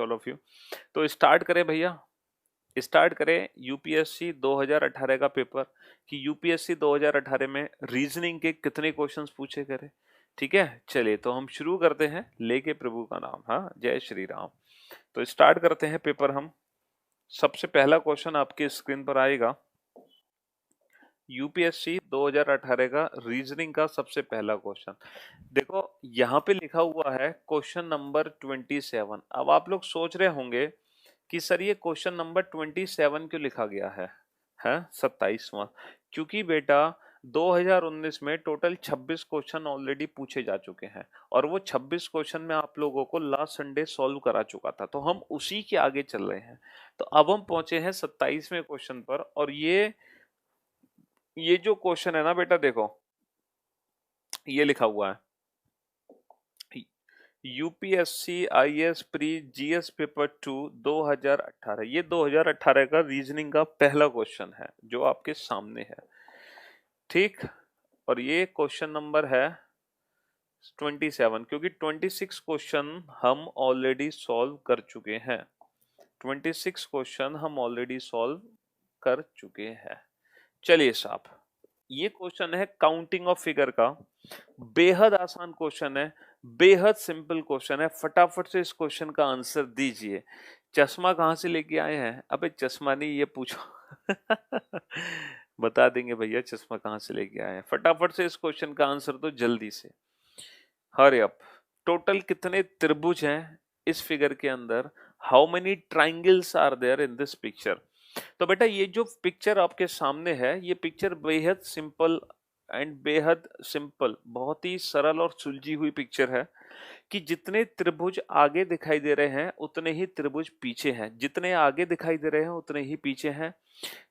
All of you. तो start करें भैया, स्टार्ट करें यूपीएससी 2018 का पेपर कि यूपीएससी 2018 में रीजनिंग के कितने क्वेश्चंस पूछे करे। ठीक है, चलिए तो हम शुरू करते हैं लेके प्रभु का नाम। हाँ, जय श्री राम। तो स्टार्ट करते हैं पेपर हम। सबसे पहला क्वेश्चन आपके स्क्रीन पर आएगा, यूपीएससी 2018 का रीजनिंग का सबसे पहला क्वेश्चन। देखो यहाँ पे लिखा हुआ है क्वेश्चन नंबर 27। अब आप लोग सोच रहे होंगे कि सर ये क्वेश्चन नंबर 27 क्यों लिखा गया है 27वां। क्योंकि बेटा 2019 में टोटल 26 क्वेश्चन ऑलरेडी पूछे जा चुके हैं और वो 26 क्वेश्चन में आप लोगों को लास्ट संडे सॉल्व करा चुका था, तो हम उसी के आगे चल रहे हैं। तो अब हम पहुंचे हैं 27वें क्वेश्चन पर, और ये जो क्वेश्चन है ना बेटा, देखो ये लिखा हुआ है UPSC IAS pre GS paper 2 2018। ये 2018 का रीजनिंग का पहला क्वेश्चन है जो आपके सामने है। ठीक, और ये क्वेश्चन नंबर है 27, क्योंकि 26 क्वेश्चन हम ऑलरेडी सॉल्व कर चुके हैं। 26 क्वेश्चन हम ऑलरेडी सॉल्व कर चुके हैं। चलिए साहब, ये क्वेश्चन है काउंटिंग ऑफ फिगर का। बेहद आसान क्वेश्चन है, बेहद सिंपल क्वेश्चन है। फटाफट से इस क्वेश्चन का आंसर दीजिए। चश्मा कहाँ से लेके आए हैं? अबे चश्मा नहीं, ये पूछो बता देंगे भैया चश्मा कहाँ से लेके आए हैं। फटाफट से इस क्वेश्चन का आंसर दो जल्दी से, हरी अप। टोटल कितने त्रिभुज हैं इस फिगर के अंदर? How many triangles are there in this picture? तो बेटा ये जो पिक्चर आपके सामने है, ये पिक्चर बेहद सिंपल एंड बेहद सिंपल, बहुत ही सरल और सुलझी हुई पिक्चर है कि जितने त्रिभुज आगे दिखाई दे रहे हैं उतने ही त्रिभुज पीछे हैं, जितने आगे दिखाई दे रहे हैं उतने ही पीछे हैं।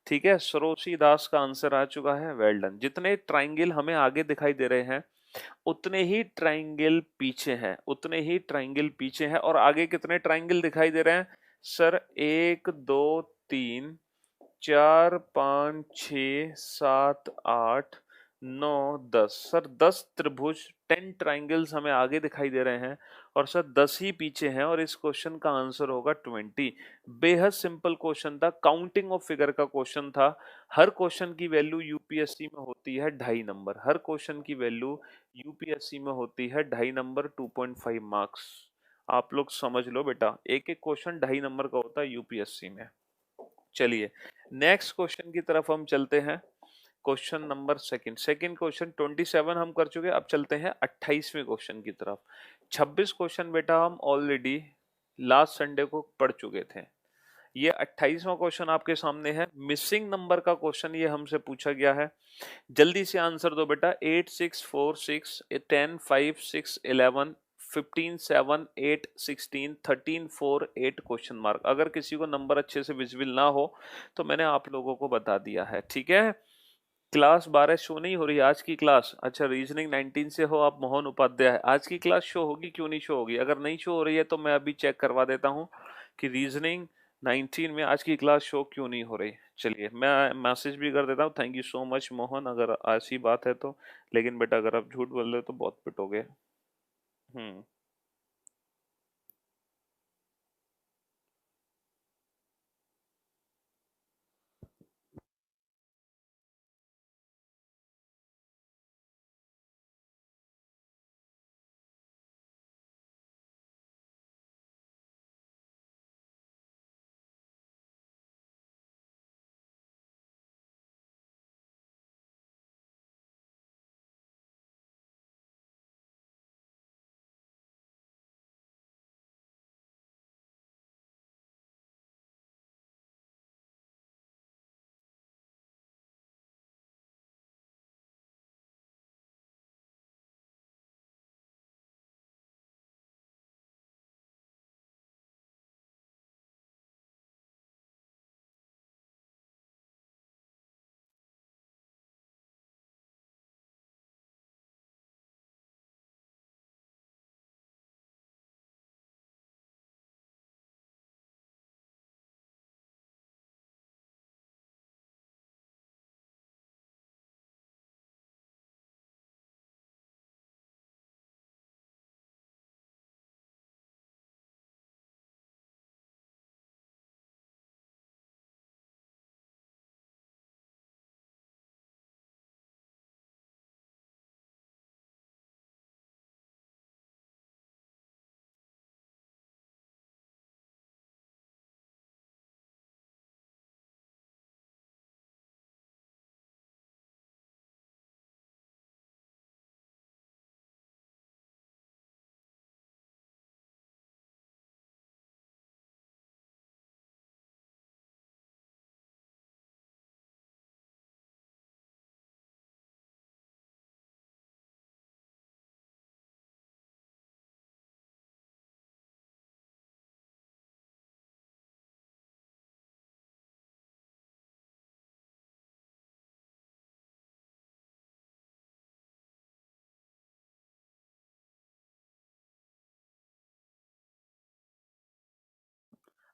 ठीक है, सरोसी दास का आंसर आ चुका है, वेल डन। जितने ट्राइंगल हमें आगे दिखाई दे रहे हैं उतने ही ट्राइंगल पीछे हैं, उतने ही ट्राइंगल पीछे हैं। और आगे कितने ट्राइंगल दिखाई दे रहे हैं सर? 1 2 3 4 5 6 7 8 9 10। सर 10 त्रिभुज, 10 ट्राइंगल्स हमें आगे दिखाई दे रहे हैं और सर 10 ही पीछे हैं, और इस क्वेश्चन का आंसर होगा 20। बेहद सिंपल क्वेश्चन था, काउंटिंग ऑफ फिगर का क्वेश्चन था। हर क्वेश्चन की वैल्यू यूपीएससी में होती है 2.5 नंबर। हर क्वेश्चन की वैल्यू यूपीएससी में होती है 2.5 नंबर, 2.5 मार्क्स। आप लोग समझ लो बेटा, एक एक क्वेश्चन 2.5 नंबर का होता है यूपीएससी में। चलिए नेक्स्ट क्वेश्चन की तरफ हम चलते हैं। क्वेश्चन नंबर सेकंड क्वेश्चन 27 हम कर चुके हैं। अब चलते हैं 28वें क्वेश्चन की तरफ। 26 क्वेश्चन बेटा हम ऑलरेडी लास्ट संडे को पढ़ चुके थे। ये 28वां क्वेश्चन आपके सामने है। मिसिंग नंबर का क्वेश्चन ये हमसे पूछा गया है। जल्दी से आंसर दो बेटा। 8 6 4 6 10 5 6 11 15 7 8 16 13 4 8 क्वेश्चन मार्क। अगर किसी को नंबर अच्छे से विजिबल ना हो तो मैंने आप लोगों को बता दिया है। ठीक है, क्लास 12 शो नहीं हो रही आज की क्लास। अच्छा, रीजनिंग 19 से हो आप मोहन उपाध्याय, आज की क्लास शो होगी? क्यों नहीं शो होगी? अगर नहीं शो हो रही है तो मैं अभी चेक करवा देता हूँ कि रीजनिंग 19 में आज की क्लास शो क्यों नहीं हो रही। चलिए मैं मैसेज भी कर देता हूँ। Thank you so much Mohan, अगर ऐसी बात है तो। लेकिन बेटा अगर आप झूठ बोल रहे हो तो बहुत पिटोगे। हम्म।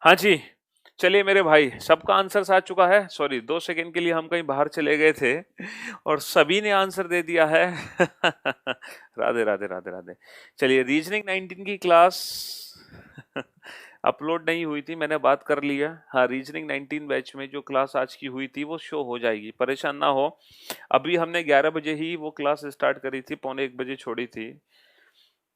हाँ जी, चलिए मेरे भाई, सबका आंसर आ चुका है। सॉरी, 2 सेकंड के लिए हम कहीं बाहर चले गए थे और सभी ने आंसर दे दिया है। राधे राधे राधे राधे। चलिए, रीजनिंग 19 की क्लास अपलोड नहीं हुई थी, मैंने बात कर लिया। हाँ, रीजनिंग 19 बैच में जो क्लास आज की हुई थी वो शो हो जाएगी, परेशान ना हो। अभी हमने 11 बजे ही वो क्लास स्टार्ट करी थी, पौने 1 बजे छोड़ी थी।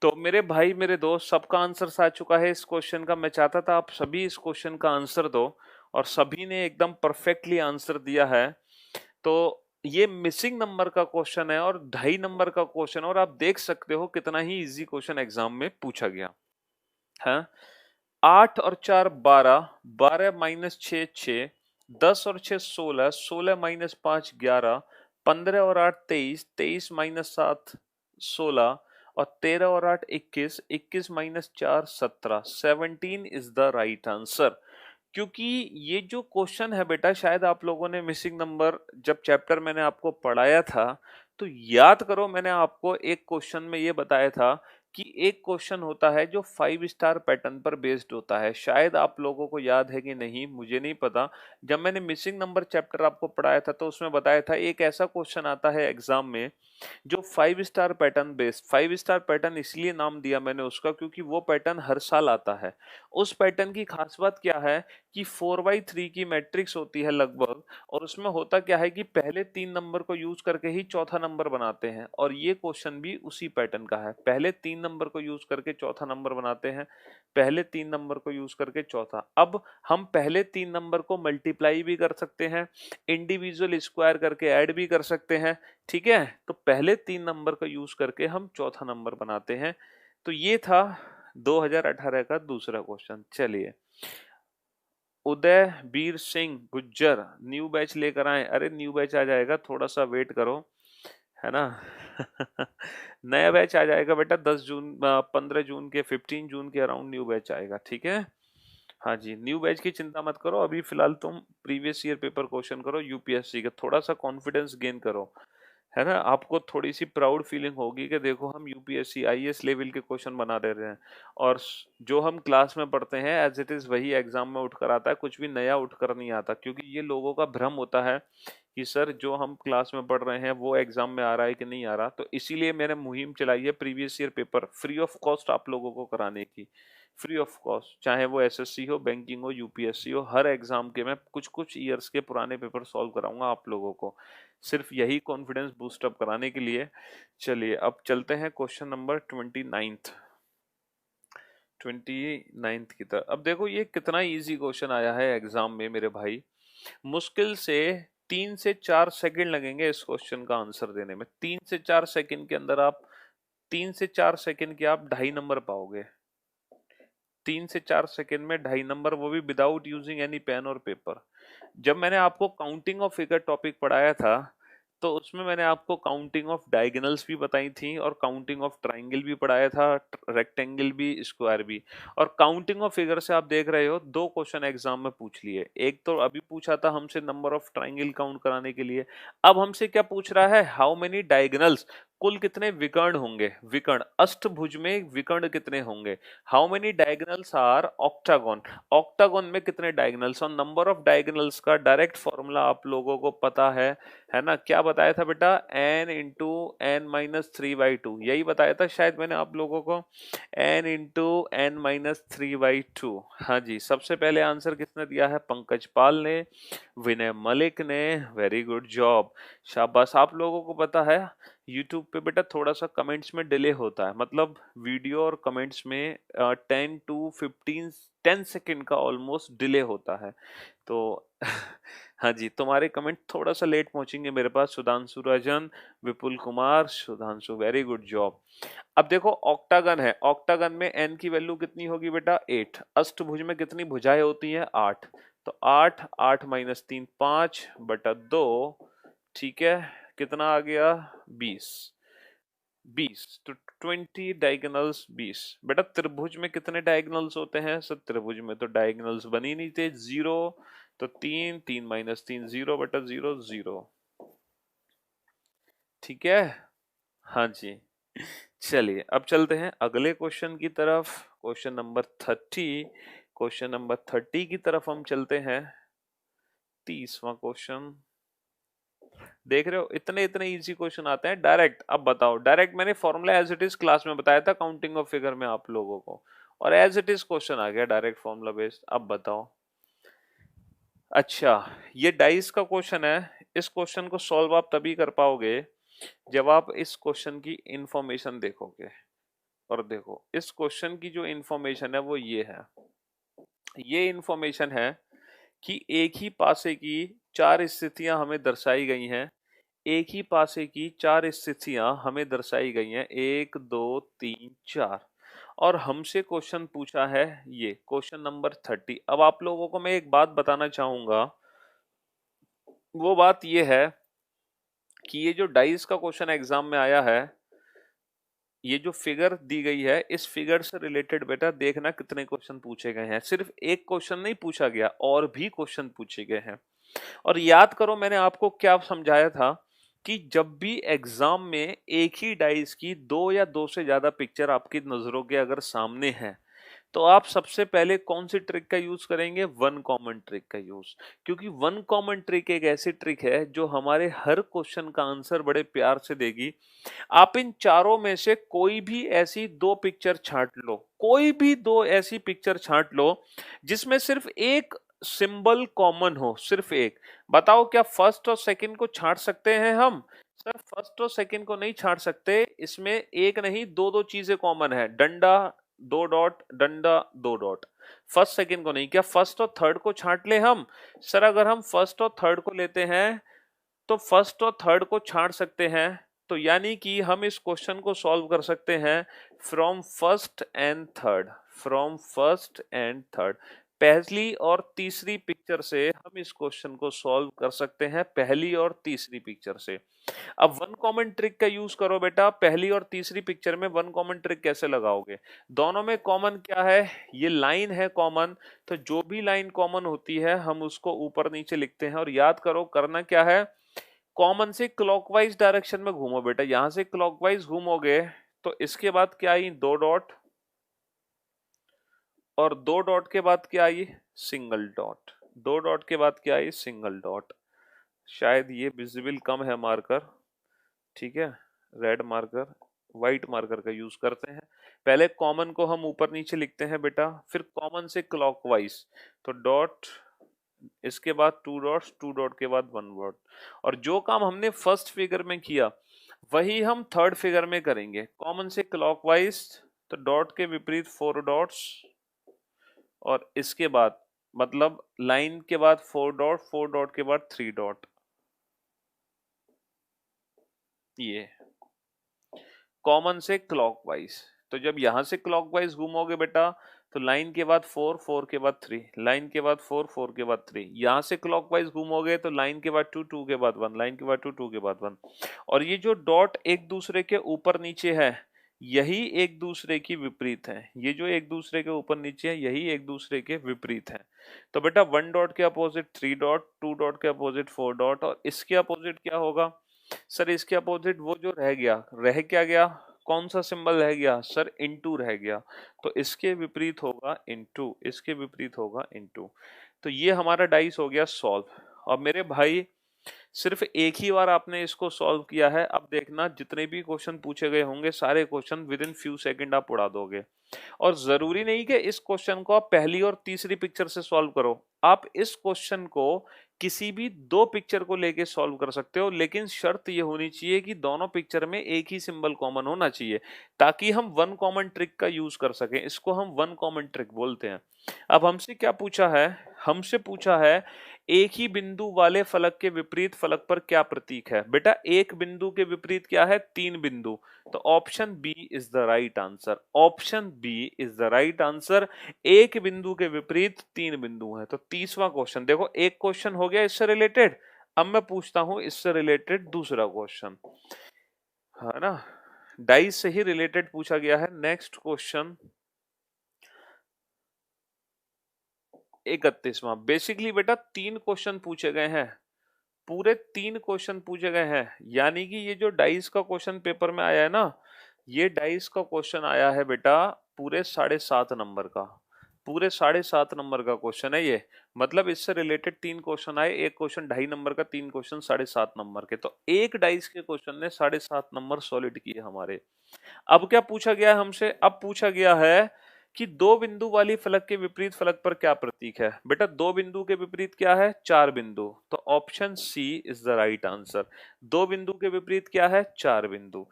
तो मेरे भाई मेरे दोस्त, सबका आंसर आ चुका है इस क्वेश्चन का। मैं चाहता था आप सभी इस क्वेश्चन का आंसर दो, और सभी ने एकदम परफेक्टली आंसर दिया है। तो ये मिसिंग नंबर का क्वेश्चन है और 2.5 नंबर का क्वेश्चन, और आप देख सकते हो कितना ही इजी क्वेश्चन एग्जाम में पूछा गया है। 8 और 4 12, 12 - 6 6, 10 और 6 16, 16 - 5 11, 15 और 8 23, 23 - 7 16, और 13 और 8 21, 21 - 4 17, 17 इज द राइट आंसर। क्योंकि ये जो क्वेश्चन है बेटा, शायद आप लोगों ने मिसिंग नंबर जब चैप्टर मैंने आपको पढ़ाया था तो याद करो, मैंने आपको एक क्वेश्चन में ये बताया था कि एक क्वेश्चन होता है जो 5 स्टार पैटर्न पर बेस्ड होता है। शायद आप लोगों को याद है कि नहीं, मुझे नहीं पता। जब मैंने मिसिंग नंबर चैप्टर आपको पढ़ाया था तो उसमें बताया था एक ऐसा क्वेश्चन आता है एग्जाम में जो 5 star pattern based. 5 star pattern इसलिए नाम दिया मैंने उसका क्योंकि वो पैटर्न हर साल आता है। उस पैटर्न की खास बात क्या है कि 4/3 की मैट्रिक्स होती है लगभग, और उसमें होता क्या है कि पहले 3 नंबर को यूज करके ही चौथा नंबर बनाते हैं, और ये क्वेश्चन भी उसी पैटर्न का है। पहले 3 नंबर को यूज करके चौथा नंबर बनाते हैं, पहले 3 नंबर को यूज करके चौथा। अब हम पहले 3 नंबर को मल्टीप्लाई भी कर सकते हैं, इंडिविजुअल स्क्वायर करके ऐड भी कर सकते हैं। ठीक है, तो पहले 3 नंबर का यूज करके हम चौथा नंबर बनाते हैं। तो ये था 2018 का दूसरा क्वेश्चन। चलिए, उदय बीर सिंह गुज्जर न्यू बैच लेकर आए। अरे न्यू बैच आ जाएगा, थोड़ा सा वेट करो, है ना। नया बैच आ जाएगा बेटा 10 जून, 15 जून के, 15 जून के अराउंड न्यू बैच आएगा, ठीक है। हाँ जी, न्यू बैच की चिंता मत करो, अभी फिलहाल तुम प्रीवियस ईयर पेपर क्वेश्चन करो यूपीएससी का, थोड़ा सा कॉन्फिडेंस गेन करो, है ना। आपको थोड़ी सी प्राउड फीलिंग होगी कि देखो हम यूपीएससी आईएएस लेवल के क्वेश्चन बना दे रहे हैं, और जो हम क्लास में पढ़ते हैं एज इट इज वही एग्जाम में उठकर आता है, कुछ भी नया उठकर नहीं आता। क्योंकि ये लोगों का भ्रम होता है कि सर जो हम क्लास में पढ़ रहे हैं वो एग्जाम में आ रहा है कि नहीं आ रहा। तो इसीलिए मैंने मुहिम चलाई है previous year paper free of cost आप लोगों को कराने की। फ्री ऑफ कॉस्ट, चाहे वो एसएससी हो, बैंकिंग हो, यूपीएससी हो, हर एग्जाम के मैं कुछ कुछ ईयर्स के पुराने पेपर सॉल्व कराऊंगा आप लोगों को, सिर्फ यही कॉन्फिडेंस बूस्ट अप कराने के लिए। चलिए अब चलते हैं क्वेश्चन नंबर 29th की तरफ। अब देखो ये कितना इजी क्वेश्चन आया है एग्जाम में मेरे भाई। मुश्किल से 3 से 4 सेकंड लगेंगे इस क्वेश्चन का आंसर देने में। 3 से 4 सेकंड के अंदर आप, 3 से 4 सेकंड के आप 2.5 नंबर पाओगे। 3 से 4 सेकंड में 2.5 नंबर, वो भी विदाउट यूजिंग एनी पेन और पेपर। जब मैंने आपको काउंटिंग ऑफ फिगर टॉपिक पढ़ाया था तो उसमें मैंने आपको काउंटिंग ऑफ डायगोनल्स भी बताई थी, और काउंटिंग ऑफ ट्राइंगल भी पढ़ाया था, रेक्टेंगल भी, स्क्वायर भी। और काउंटिंग ऑफ फिगर से आप देख रहे हो 2 क्वेश्चन एग्जाम में पूछ लिए। एक तो अभी पूछा था हमसे नंबर ऑफ ट्राइंगल काउंट कराने के लिए, अब हमसे क्या पूछ रहा है, हाउ मेनी डायगोनल्स, कुल कितने विकर्ण होंगे, विकर्ण अष्टभुज में विकर्ण कितने होंगे। How many diagonals are octagon, octagon में कितने डायगोनल्स। और नंबर ऑफ डायगोनल्स का डायरेक्ट फॉर्मूला आप लोगों को पता है ना। क्या बताया था बेटा, n इंटू एन माइनस 3/2, यही बताया था शायद मैंने आप लोगों को, n इंटू एन माइनस 3/2। हाँ जी, सबसे पहले आंसर किसने दिया है, पंकज पाल ने, विनय मलिक ने, वेरी गुड जॉब, शाबाश। आप लोगों को पता है यूट्यूब पे बेटा थोड़ा सा कमेंट्स में डिले होता है, मतलब वीडियो और कमेंट्स में 10 to 10 सेकंड का ऑलमोस्ट डिले होता है। तो हाँ जी, तुम्हारे कमेंट थोड़ा सा लेट पहुंचेंगे मेरे पास। Sudhanshu Rajan, Vipul Kumar, Sudhanshu, very good job. अब देखो ऑक्टागन है, ऑक्टागन में n की वैल्यू कितनी होगी बेटा, 8। अष्टभुज में कितनी भुजाएं होती हैं, 8। तो 8, 8 - 3, 5/2, ठीक है, कितना आ गया, 20। 20 तो 20 डायगोनल्स 20। बेटा त्रिभुज में कितने डायगोनल्स होते हैं, सर त्रिभुज में तो डायगोनल्स बन ही नहीं थे, 0। तो 3, 3 - 3, 0/0, 0। ठीक है, हाँ जी। चलिए अब चलते हैं अगले क्वेश्चन की तरफ, क्वेश्चन नंबर 30। क्वेश्चन नंबर 30 की तरफ हम चलते हैं। 30वां क्वेश्चन देख रहे हो, इतने इतने इजी क्वेश्चन आते हैं डायरेक्ट। अब बताओ, डायरेक्ट मैंने formula as it is class में बताया था काउंटिंग ऑफ फिगर में आप लोगों को, और एज इट इज क्वेश्चन आ गया डायरेक्ट फॉर्मूला बेस्ड। अब बताओ। अच्छा, ये डाइस का क्वेश्चन है। इस क्वेश्चन को सॉल्व आप तभी कर पाओगे जब आप इस क्वेश्चन की इंफॉर्मेशन देखोगे। और देखो, इस क्वेश्चन की जो इंफॉर्मेशन है वो ये है। ये इंफॉर्मेशन है कि एक ही पासे की चार स्थितियां हमें दर्शाई गई हैं। एक ही पासे की चार स्थितियां हमें दर्शाई गई हैं, 1 2 3 4। और हमसे क्वेश्चन पूछा है ये क्वेश्चन नंबर 30। अब आप लोगों को मैं एक बात बताना चाहूंगा, वो बात ये है कि ये जो डाइस का क्वेश्चन एग्जाम में आया है, ये जो फिगर दी गई है, इस फिगर से रिलेटेड बेटा देखना कितने क्वेश्चन पूछे गए हैं। सिर्फ एक क्वेश्चन नहीं पूछा गया, और भी क्वेश्चन पूछे गए हैं। और याद करो मैंने आपको क्या समझाया था कि जब भी एग्जाम में एक ही डाइस की दो या दो से ज्यादा पिक्चर आपकी नजरों के अगर सामने है, तो आप सबसे पहले कौन सी ट्रिक का यूज करेंगे? वन कॉमन ट्रिक का यूज। क्योंकि वन कॉमन ट्रिक एक ऐसी ट्रिक है जो हमारे हर क्वेश्चन का आंसर बड़े प्यार से देगी। आप इन चारों में से कोई भी ऐसी दो पिक्चर छांट लो, कोई भी दो ऐसी पिक्चर छांट लो जिसमें सिर्फ एक सिंबल कॉमन हो, सिर्फ एक। बताओ क्या फर्स्ट और सेकंड को छांट सकते हैं हम? सर फर्स्ट और सेकंड को नहीं छांट सकते, इसमें एक नहीं दो दो चीजें कॉमन है। डंडा दो डॉट, डंडा दो डॉट। फर्स्ट सेकंड को नहीं। क्या फर्स्ट और थर्ड को छांट ले हम? सर अगर हम फर्स्ट और थर्ड को लेते हैं तो फर्स्ट और थर्ड को छांट सकते हैं। तो यानी कि हम इस क्वेश्चन को सॉल्व कर सकते हैं from first and third, from first and third. पहली और तीसरी पिक्चर से हम इस क्वेश्चन को सॉल्व कर सकते हैं, पहली और तीसरी पिक्चर से। अब वन कॉमन ट्रिक का यूज करो बेटा। पहली और तीसरी पिक्चर में वन कॉमन ट्रिक कैसे लगाओगे? दोनों में कॉमन क्या है? ये लाइन है कॉमन। तो जो भी लाइन कॉमन होती है हम उसको ऊपर नीचे लिखते हैं। और याद करो करना क्या है, कॉमन से क्लॉकवाइज डायरेक्शन में घूमो बेटा। यहां से क्लॉकवाइज घूमोगे तो इसके बाद क्या आई? दो डॉट। और दो डॉट के बाद क्या आई? Single dot. दो डॉट के बाद क्या आई? Single dot. शायद ये विजिबल कम है मार्कर, ठीक है। रेड मार्कर, व्हाइट मार्कर का यूज करते हैं। पहले कॉमन को हम ऊपर नीचे लिखते हैं बेटा, फिर कॉमन से क्लॉकवाइज। तो डॉट, इसके बाद टू डॉट्स, टू डॉट के बाद वन डॉट। और जो काम हमने फर्स्ट फिगर में किया वही हम थर्ड फिगर में करेंगे। कॉमन से क्लॉकवाइज, तो डॉट के विपरीत फोर डॉट्स, और इसके बाद मतलब लाइन के बाद फोर डॉट, फोर डॉट के बाद थ्री डॉट। ये कॉमन से क्लॉकवाइज। तो जब यहां से क्लॉकवाइज घूमोगे बेटा तो लाइन के बाद फोर, फोर के बाद थ्री, लाइन के बाद फोर, फोर के बाद थ्री। यहां से क्लॉकवाइज घूमोगे तो लाइन के बाद टू, टू के बाद वन, लाइन के बाद टू, टू के बाद वन। और ये जो डॉट एक दूसरे के ऊपर नीचे है यही एक दूसरे की विपरीत है। ये जो एक दूसरे के ऊपर नीचे है यही एक दूसरे के विपरीत है। तो बेटा वन डॉट के opposite three dot, to dot के अपोजिट फोर डॉट, और इसके अपोजिट क्या होगा? सर इसके अपोजिट वो जो रह गया, रह क्या गया? कौन सा सिंबल रह गया? सर इनटू रह गया। तो इसके विपरीत होगा इनटू, इसके विपरीत होगा इनटू। तो ये हमारा डाइस हो गया सॉल्व। और मेरे भाई सिर्फ एक ही बार आपने इसको सॉल्व किया है। अब देखना जितने भी क्वेश्चन पूछे गए होंगे सारे question with in few second आप उड़ा दोगे। और जरूरी नहीं कि इस क्वेश्चन को आप पहली और तीसरी पिक्चर से सॉल्व करो, आप इस क्वेश्चन को किसी भी दो पिक्चर को लेके सॉल्व कर सकते हो। लेकिन शर्त ये होनी चाहिए कि दोनों पिक्चर में एक ही सिंबल कॉमन होना चाहिए, ताकि हम वन कॉमन ट्रिक का यूज कर सकें। इसको हम वन कॉमन ट्रिक बोलते हैं। अब हमसे क्या पूछा है? हमसे पूछा है एक ही बिंदु वाले फलक के विपरीत फलक पर क्या प्रतीक है? बेटा एक बिंदु के विपरीत क्या है? तीन बिंदु। तो option B is the right answer. Option B is the right answer. एक बिंदु के विपरीत तीन बिंदु हैं। तो 30वां क्वेश्चन देखो, एक क्वेश्चन हो गया इससे रिलेटेड। अब मैं पूछता हूं इससे रिलेटेड दूसरा क्वेश्चन, है ना। डाइस से ही रिलेटेड पूछा गया है। Next question 31वां। बेसिकली बेटा तीन क्वेश्चन पूछे गए हैं, पूरे तीन क्वेश्चन पूछे गए हैं। यानी कि ये जो डाइस का क्वेश्चन पेपर में आया है ना, ये डाइस का क्वेश्चन आया है बेटा पूरे 7.5 नंबर का। पूरे 7.5 नंबर का क्वेश्चन है ये। मतलब इससे रिलेटेड 3 क्वेश्चन आए, एक क्वेश्चन 2.5 नंबर का, 3 क्वेश्चन 7.5 नंबर के। तो एक डाइस के क्वेश्चन ने 7.5 नंबर सॉलिड किए हमारे। अब क्या पूछा गया है हमसे? अब पूछा गया है कि दो बिंदु वाली फलक के विपरीत फलक पर क्या प्रतीक है? बेटा दो बिंदु के विपरीत क्या है? 4 बिंदु। तो option C is the right answer. दो बिंदु के विपरीत क्या है? 4 बिंदु।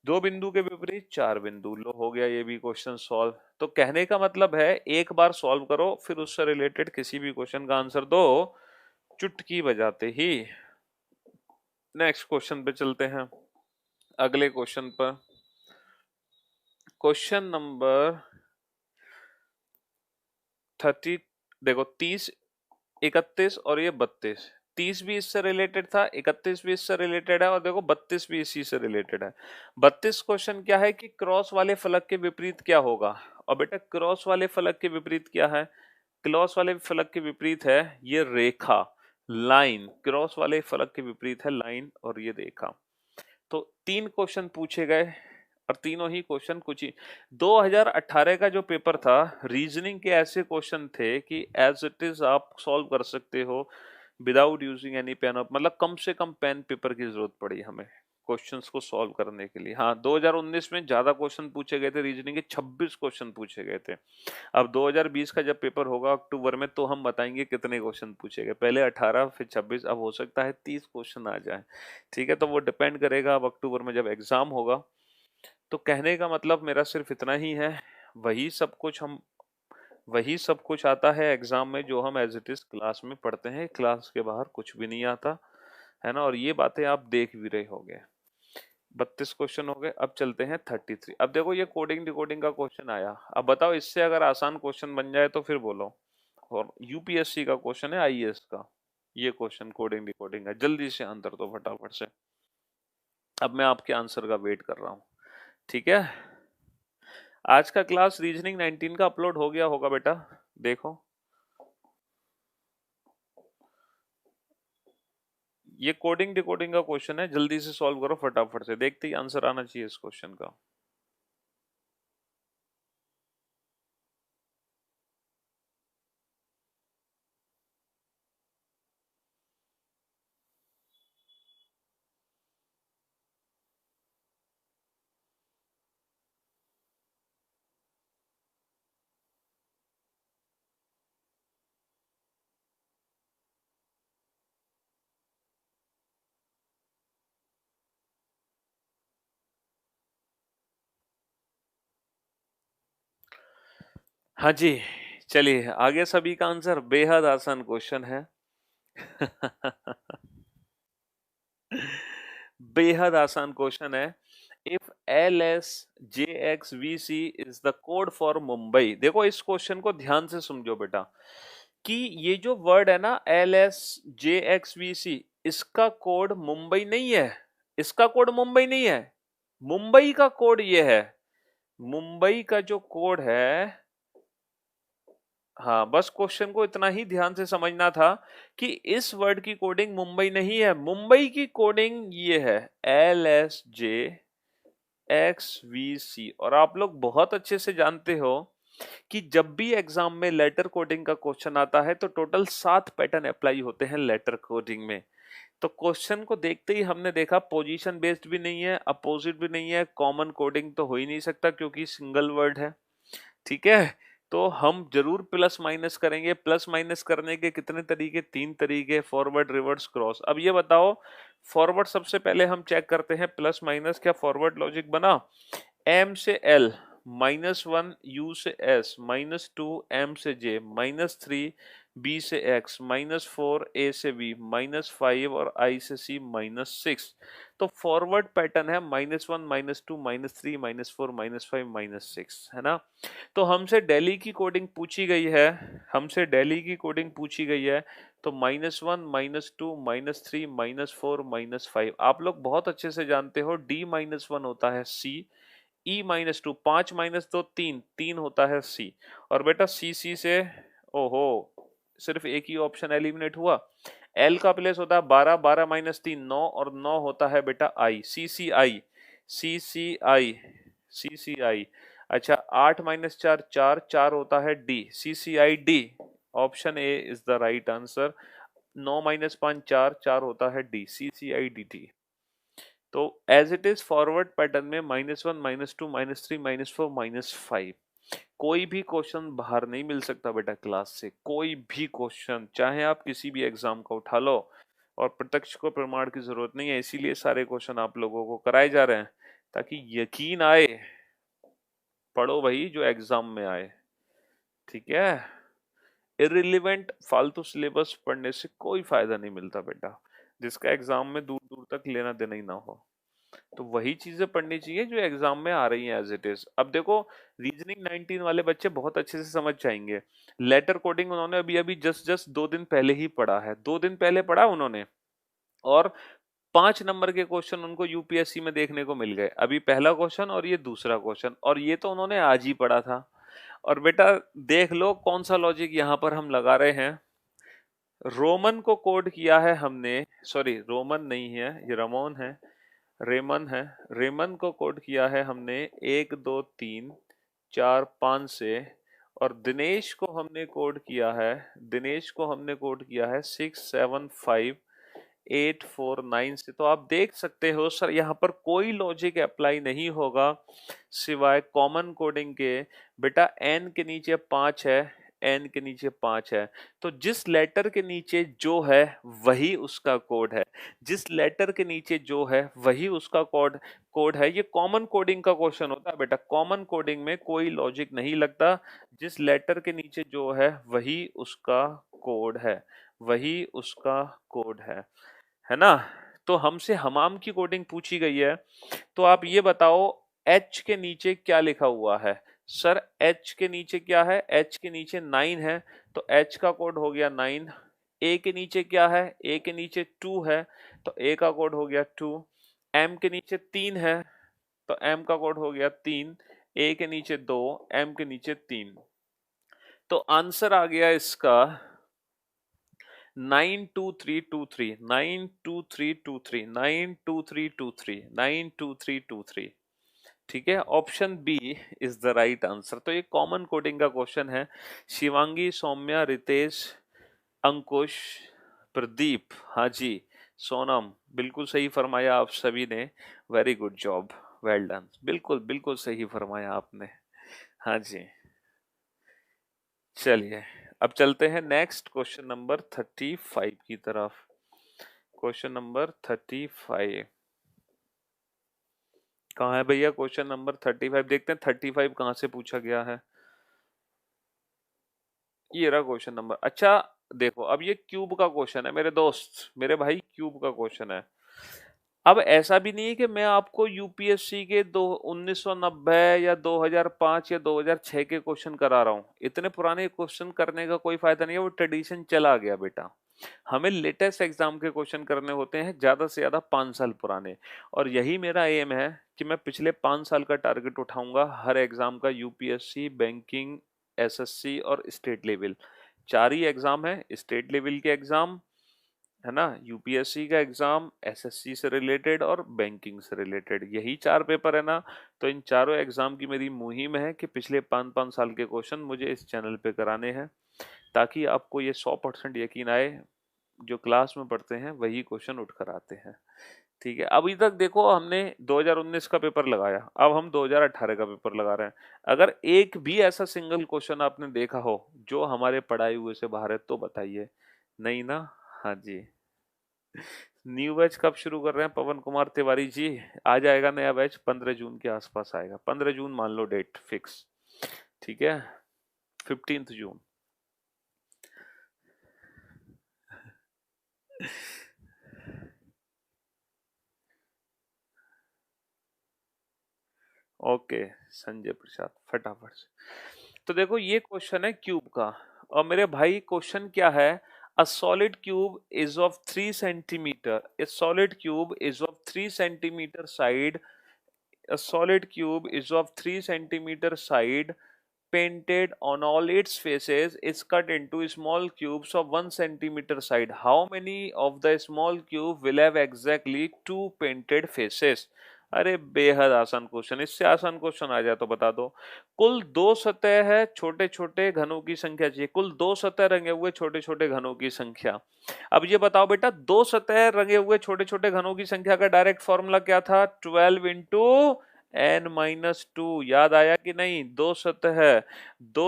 दो बिंदु के विपरीत 4 बिंदु। लो हो गया ये भी क्वेश्चन सॉल्व। तो कहने का मतलब है एक बार सॉल्व करो, फिर उससे रिलेटेड किसी भी क्वेश्चन का आंसर दो चुटकी बजाते ही। नेक्स्ट क्वेश्चन पे चलते हैं, अगले क्वेश्चन पर। Question number 30। देखो 30, 31 और ये 32। 30 भी इससे रिलेटेड था, 31 भी इससे रिलेटेड है, और देखो 32 भी इसी से रिलेटेड है। 32 क्वेश्चन क्या है कि क्रॉस वाले फलक के विपरीत क्या होगा? और बेटा क्रॉस वाले फलक के विपरीत क्या है? क्रॉस वाले फलक के विपरीत है ये रेखा, लाइन। क्रॉस वाले फलक के विपरीत है लाइन और ये रेखा। तो 3 क्वेश्चन पूछे गए और तीनों ही क्वेश्चन कुछ ही 2018 का जो पेपर था, रीजनिंग के ऐसे क्वेश्चन थे कि एज इट इज आप सॉल्व कर सकते हो विदाउट यूजिंग एनी पेन। मतलब कम से कम पेन पेपर की जरूरत पड़ी हमें क्वेश्चंस को सॉल्व करने के लिए। हाँ 2019 में ज्यादा क्वेश्चन पूछे गए थे, रीजनिंग के 26 क्वेश्चन पूछे गए थे। अब 2020 का जब पेपर होगा अक्टूबर में, तो हम बताएंगे कितने क्वेश्चन पूछे गए। पहले 18 फिर 26, अब हो सकता है 30 क्वेश्चन आ जाए। ठीक है, तो वो डिपेंड करेगा अब अक्टूबर में जब एग्जाम होगा। तो कहने का मतलब मेरा सिर्फ इतना ही है, वही सब कुछ आता है एग्जाम में जो हम एज इट इज क्लास में पढ़ते हैं। क्लास के बाहर कुछ भी नहीं आता है ना, और ये बातें आप देख भी रहे होंगे। 32 क्वेश्चन हो गए, अब चलते हैं 33। अब देखो ये कोडिंग डिकोडिंग का क्वेश्चन आया। अब बताओ इससे अगर आसान क्वेश्चन बन जाए तो फिर बोलो। और यूपीएससी का क्वेश्चन है, आईएएस का ये क्वेश्चन कोडिंग डिकोडिंग है। जल्दी से आंसर दो फटाफट से, अब मैं आपके आंसर का वेट कर रहा हूँ। ठीक है, आज का क्लास रीजनिंग 19 का अपलोड हो गया होगा बेटा, देखो। ये कोडिंग डिकोडिंग का क्वेश्चन है, जल्दी से सॉल्व करो फटाफट से, देखते ही आंसर आना चाहिए इस क्वेश्चन का। हाँ जी, चलिए आगे। सभी का आंसर बेहद आसान क्वेश्चन है। बेहद आसान क्वेश्चन है। If LSJXVC is the code for Mumbai. देखो इस क्वेश्चन को ध्यान से समझो बेटा, कि ये जो वर्ड है ना LSJXVC, इसका कोड मुंबई नहीं है। इसका कोड मुंबई नहीं है, मुंबई का कोड ये है। मुंबई का जो कोड है, हाँ बस क्वेश्चन को इतना ही ध्यान से समझना था कि इस वर्ड की कोडिंग मुंबई नहीं है, मुंबई की कोडिंग ये है LSJXVC। और आप लोग बहुत अच्छे से जानते हो कि जब भी एग्जाम में लेटर कोडिंग का क्वेश्चन आता है तो टोटल 7 पैटर्न अप्लाई होते हैं लेटर कोडिंग में। तो क्वेश्चन को देखते ही हमने देखा पोजीशन बेस्ड भी नहीं है, अपोजिट भी नहीं है, कॉमन कोडिंग तो हो ही नहीं सकता क्योंकि सिंगल वर्ड है। ठीक है, तो हम जरूर प्लस माइनस करेंगे। प्लस माइनस करने के कितने तरीके? 3 तरीके, फॉरवर्ड, रिवर्स, क्रॉस। अब ये बताओ, फॉरवर्ड सबसे पहले हम चेक करते हैं प्लस माइनस, क्या फॉरवर्ड लॉजिक बना? M से L, -1 U से S, -2 M से J, -3 B से X, -4 A से B, -5 और I से C, -6। तो फॉरवर्ड पैटर्न है -1, -2, -3, -4, -5, -6, है ना। तो हमसे दिल्ली की कोडिंग पूछी गई है, हमसे दिल्ली की कोडिंग पूछी गई है। तो -1, -2, -3, -4, -5। आप लोग बहुत अच्छे से जानते हो D-1 होता है C, E-2, 5 -2 3, 3 होता है C। और बेटा C से, ओहो, सिर्फ एक ही ऑप्शन एलिमिनेट हुआ। L का प्लेस होता है 12, 12 -3 9, और 9 होता है बेटा I, CCI, CCI, CCI। अच्छा 8 माइनस 4 4, 4 होता है D, CCID, option A is the right answer. 9 minus 5 4, 4 होता है डी, CCIDT। तो as it is forward pattern में -1 -2 -3 -4 -5, कोई भी क्वेश्चन बाहर नहीं मिल सकता बेटा क्लास से, कोई भी क्वेश्चन, चाहे आप किसी भी एग्जाम का उठा लो। और प्रत्यक्ष को प्रमाण की जरूरत नहीं है, इसीलिए सारे क्वेश्चन आप लोगों को कराए जा रहे हैं ताकि यकीन आए, पढ़ो भाई जो एग्जाम में आए, ठीक है। इररिलेवेंट फालतू सिलेबस पढ़ने से कोई फायदा नहीं मिलता बेटा, जिसका एग्जाम में दूर दूर तक लेना देना ही ना हो। तो वही चीजें पढ़नी चाहिए जो एग्जाम में आ रही हैं एज इट इज। अब देखो रीजनिंग 19 वाले बच्चे बहुत अच्छे से समझ जाएंगे। लेटर कोडिंग उन्होंने अभी अभी जस्ट जस्ट 2 दिन पहले ही पढ़ा है, 2 दिन पहले पढ़ा उन्होंने, और 5 नंबर के क्वेश्चन उनको यूपीएससी में देखने को मिल गए। अभी पहला क्वेश्चन और ये दूसरा क्वेश्चन, और ये तो उन्होंने आज ही पढ़ा था। और बेटा देख लो कौन सा लॉजिक यहाँ पर हम लगा रहे हैं। रोमन को कोड किया है हमने, सॉरी रोमन नहीं है ये रमोन है, रेमन है। रेमन को कोड किया है हमने 1 2 3 4 5 से, और दिनेश को हमने कोड किया है, दिनेश को हमने कोड किया है 6 7 5 8 4 9 से। तो आप देख सकते हो सर यहाँ पर कोई लॉजिक अप्लाई नहीं होगा सिवाय कॉमन कोडिंग के। बेटा एन के नीचे 5 है, एन के नीचे 5 है, तो जिस लेटर के नीचे जो है वही उसका कोड है, जिस लेटर के नीचे जो है वही उसका कोड कोड है। ये कॉमन कोडिंग का क्वेश्चन होता है बेटा, कॉमन कोडिंग में कोई लॉजिक नहीं लगता, जिस लेटर के नीचे जो है वही उसका कोड है, वही उसका कोड है ना। तो हमसे हमाम की कोडिंग पूछी गई है, तो आप ये बताओ एच के नीचे क्या लिखा हुआ है। सर एच के नीचे क्या है, एच के नीचे 9 है, तो एच का कोड हो गया 9। ए के नीचे क्या है, ए के नीचे 2 है, तो ए का कोड हो गया 2। एम के नीचे 3 है, तो एम का कोड हो गया 3। ए के नीचे 2, एम के नीचे 3, तो आंसर आ गया इसका 92323, 92323, 92323, 92323। ठीक है, option B is the right answer. तो ये कॉमन कोडिंग का क्वेश्चन है। शिवांगी, सौम्या, रितेश, अंकुश, प्रदीप, हाँ जी, सोनम, बिल्कुल सही फरमाया आप सभी ने, very good job, well done, बिल्कुल बिल्कुल सही फरमाया आपने, हाँ जी। चलिए अब चलते हैं नेक्स्ट क्वेश्चन नंबर 35 की तरफ। क्वेश्चन नंबर 35 कहाँ है भैया, क्वेश्चन नंबर 35 देखते हैं 35 कहाँ से पूछा गया है। ये रहा क्वेश्चन नंबर। अच्छा देखो अब ये क्यूब का क्वेश्चन है मेरे दोस्त, मेरे भाई क्यूब का क्वेश्चन है। अब ऐसा भी नहीं है कि मैं आपको यूपीएससी के 1990 या 2005 या 2006 के क्वेश्चन करा रहा हूँ। इतने पुराने क्वेश्चन करने का कोई फायदा नहीं है, वो ट्रेडिशन चला गया बेटा। हमें लेटेस्ट एग्जाम के क्वेश्चन करने होते हैं, ज्यादा से ज्यादा 5 साल पुराने। और यही मेरा एम है कि मैं पिछले 5 साल का टारगेट उठाऊंगा हर एग्जाम का, यूपीएससी, बैंकिंग, एसएससी और स्टेट लेवल। 4 ही एग्जाम है, स्टेट लेवल के एग्जाम है ना, यूपीएससी का एग्जाम, एसएससी से रिलेटेड और बैंकिंग से रिलेटेड, यही 4 पेपर है ना। तो इन चारों एग्जाम की मेरी मुहिम है कि पिछले 5-5 साल के क्वेश्चन मुझे इस चैनल पे कराने हैं, ताकि आपको ये 100% यकीन आए जो क्लास में पढ़ते हैं वही क्वेश्चन उठ कर आते हैं। ठीक है, अभी तक देखो हमने 2019 का पेपर लगाया, अब हम 2018 का पेपर लगा रहे हैं। अगर एक भी ऐसा सिंगल क्वेश्चन आपने देखा हो जो हमारे पढ़ाई हुए से बाहर है तो बताइए, नहीं ना। हाँ जी। न्यू बैच कब शुरू कर रहे हैं पवन कुमार तिवारी जी? आ जाएगा नया बैच 15 जून के आसपास आएगा, 15 जून मान लो डेट फिक्स, ठीक है, 15 जून। ओके संजय प्रसाद, फटाफट से। तो देखो ये क्वेश्चन है क्यूब का, और मेरे भाई क्वेश्चन क्या है, a solid cube is of 3 centimetre, A solid cube is of 3 centimetre side, a solid cube is of 3 centimeter side, painted on all its faces, is cut into small cubes of 1 centimeter side. How many of the small cube will have exactly 2 painted faces? अरे बेहद आसान question, इससे आसान question आ जाए तो बता दो। कुल दो सतह है, छोटे छोटे घनों की संख्या चाहिए। कुल दो सतह रंगे हुए छोटे छोटे घनों की संख्या। अब ये बताओ बेटा, दो सतह रंगे हुए छोटे छोटे घनों की संख्या का डायरेक्ट फॉर्मूला क्या था? 12 इंटू n-2। याद आया कि नहीं? दो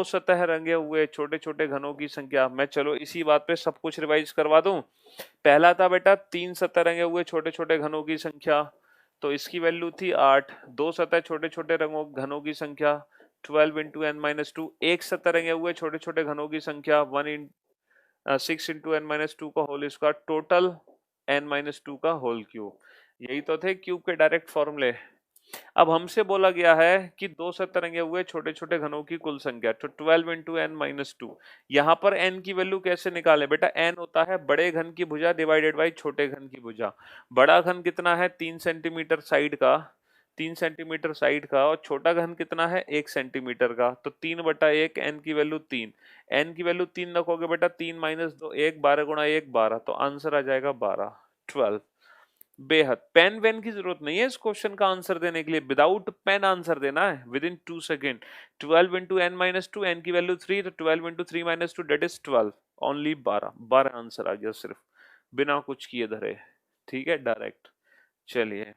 सतह रंगे हुए छोटे छोटे घनों की संख्या। मैं चलो इसी बात पे सब कुछ रिवाइज करवा दूं। पहला था बेटा तीन सतह रंगे हुए छोटे छोटे घनों की संख्या, तो इसकी वैल्यू थी 8। दो सतह छोटे छोटे रंगों घनों की संख्या 12 इंटू n-2। एक सतह रंगे हुए छोटे छोटे घनों की संख्या 6 इंटू n-2 का होल स्क्वायर, टोटल n-2 का होल क्यूब। यही तो थे क्यूब के डायरेक्ट फॉर्मूले। अब हमसे बोला गया है कि दो सतह रंगे हुए छोटे छोटे घनों की कुल संख्या, तो 12 इंटू n-2। यहाँ पर n की वैल्यू कैसे निकालें बेटा? n होता है बड़े घन की भुजा डिवाइडेड बाई छोटे घन की भुजा। बड़ा घन कितना है? 3 सेंटीमीटर साइड का, 3 सेंटीमीटर साइड का, और छोटा घन कितना है? 1 सेंटीमीटर का। तो 3/1, n की वैल्यू 3। n की वैल्यू 3 रखोगे बेटा, 3 माइनस 2 1, 12 गुणा 1 12, तो आंसर आ जाएगा 12, 12। बेहद। पेन वेन की जरूरत नहीं है इस क्वेश्चन का आंसर देने के लिए, विदाउट पेन आंसर देना है within 2 second. 12 into n-2, n की वैल्यू 3, तो 12 into 3-2 that is 12, only 12। 12 answer आ गया सिर्फ, बिना कुछ किए धरे। ठीक है, डायरेक्ट। चलिए,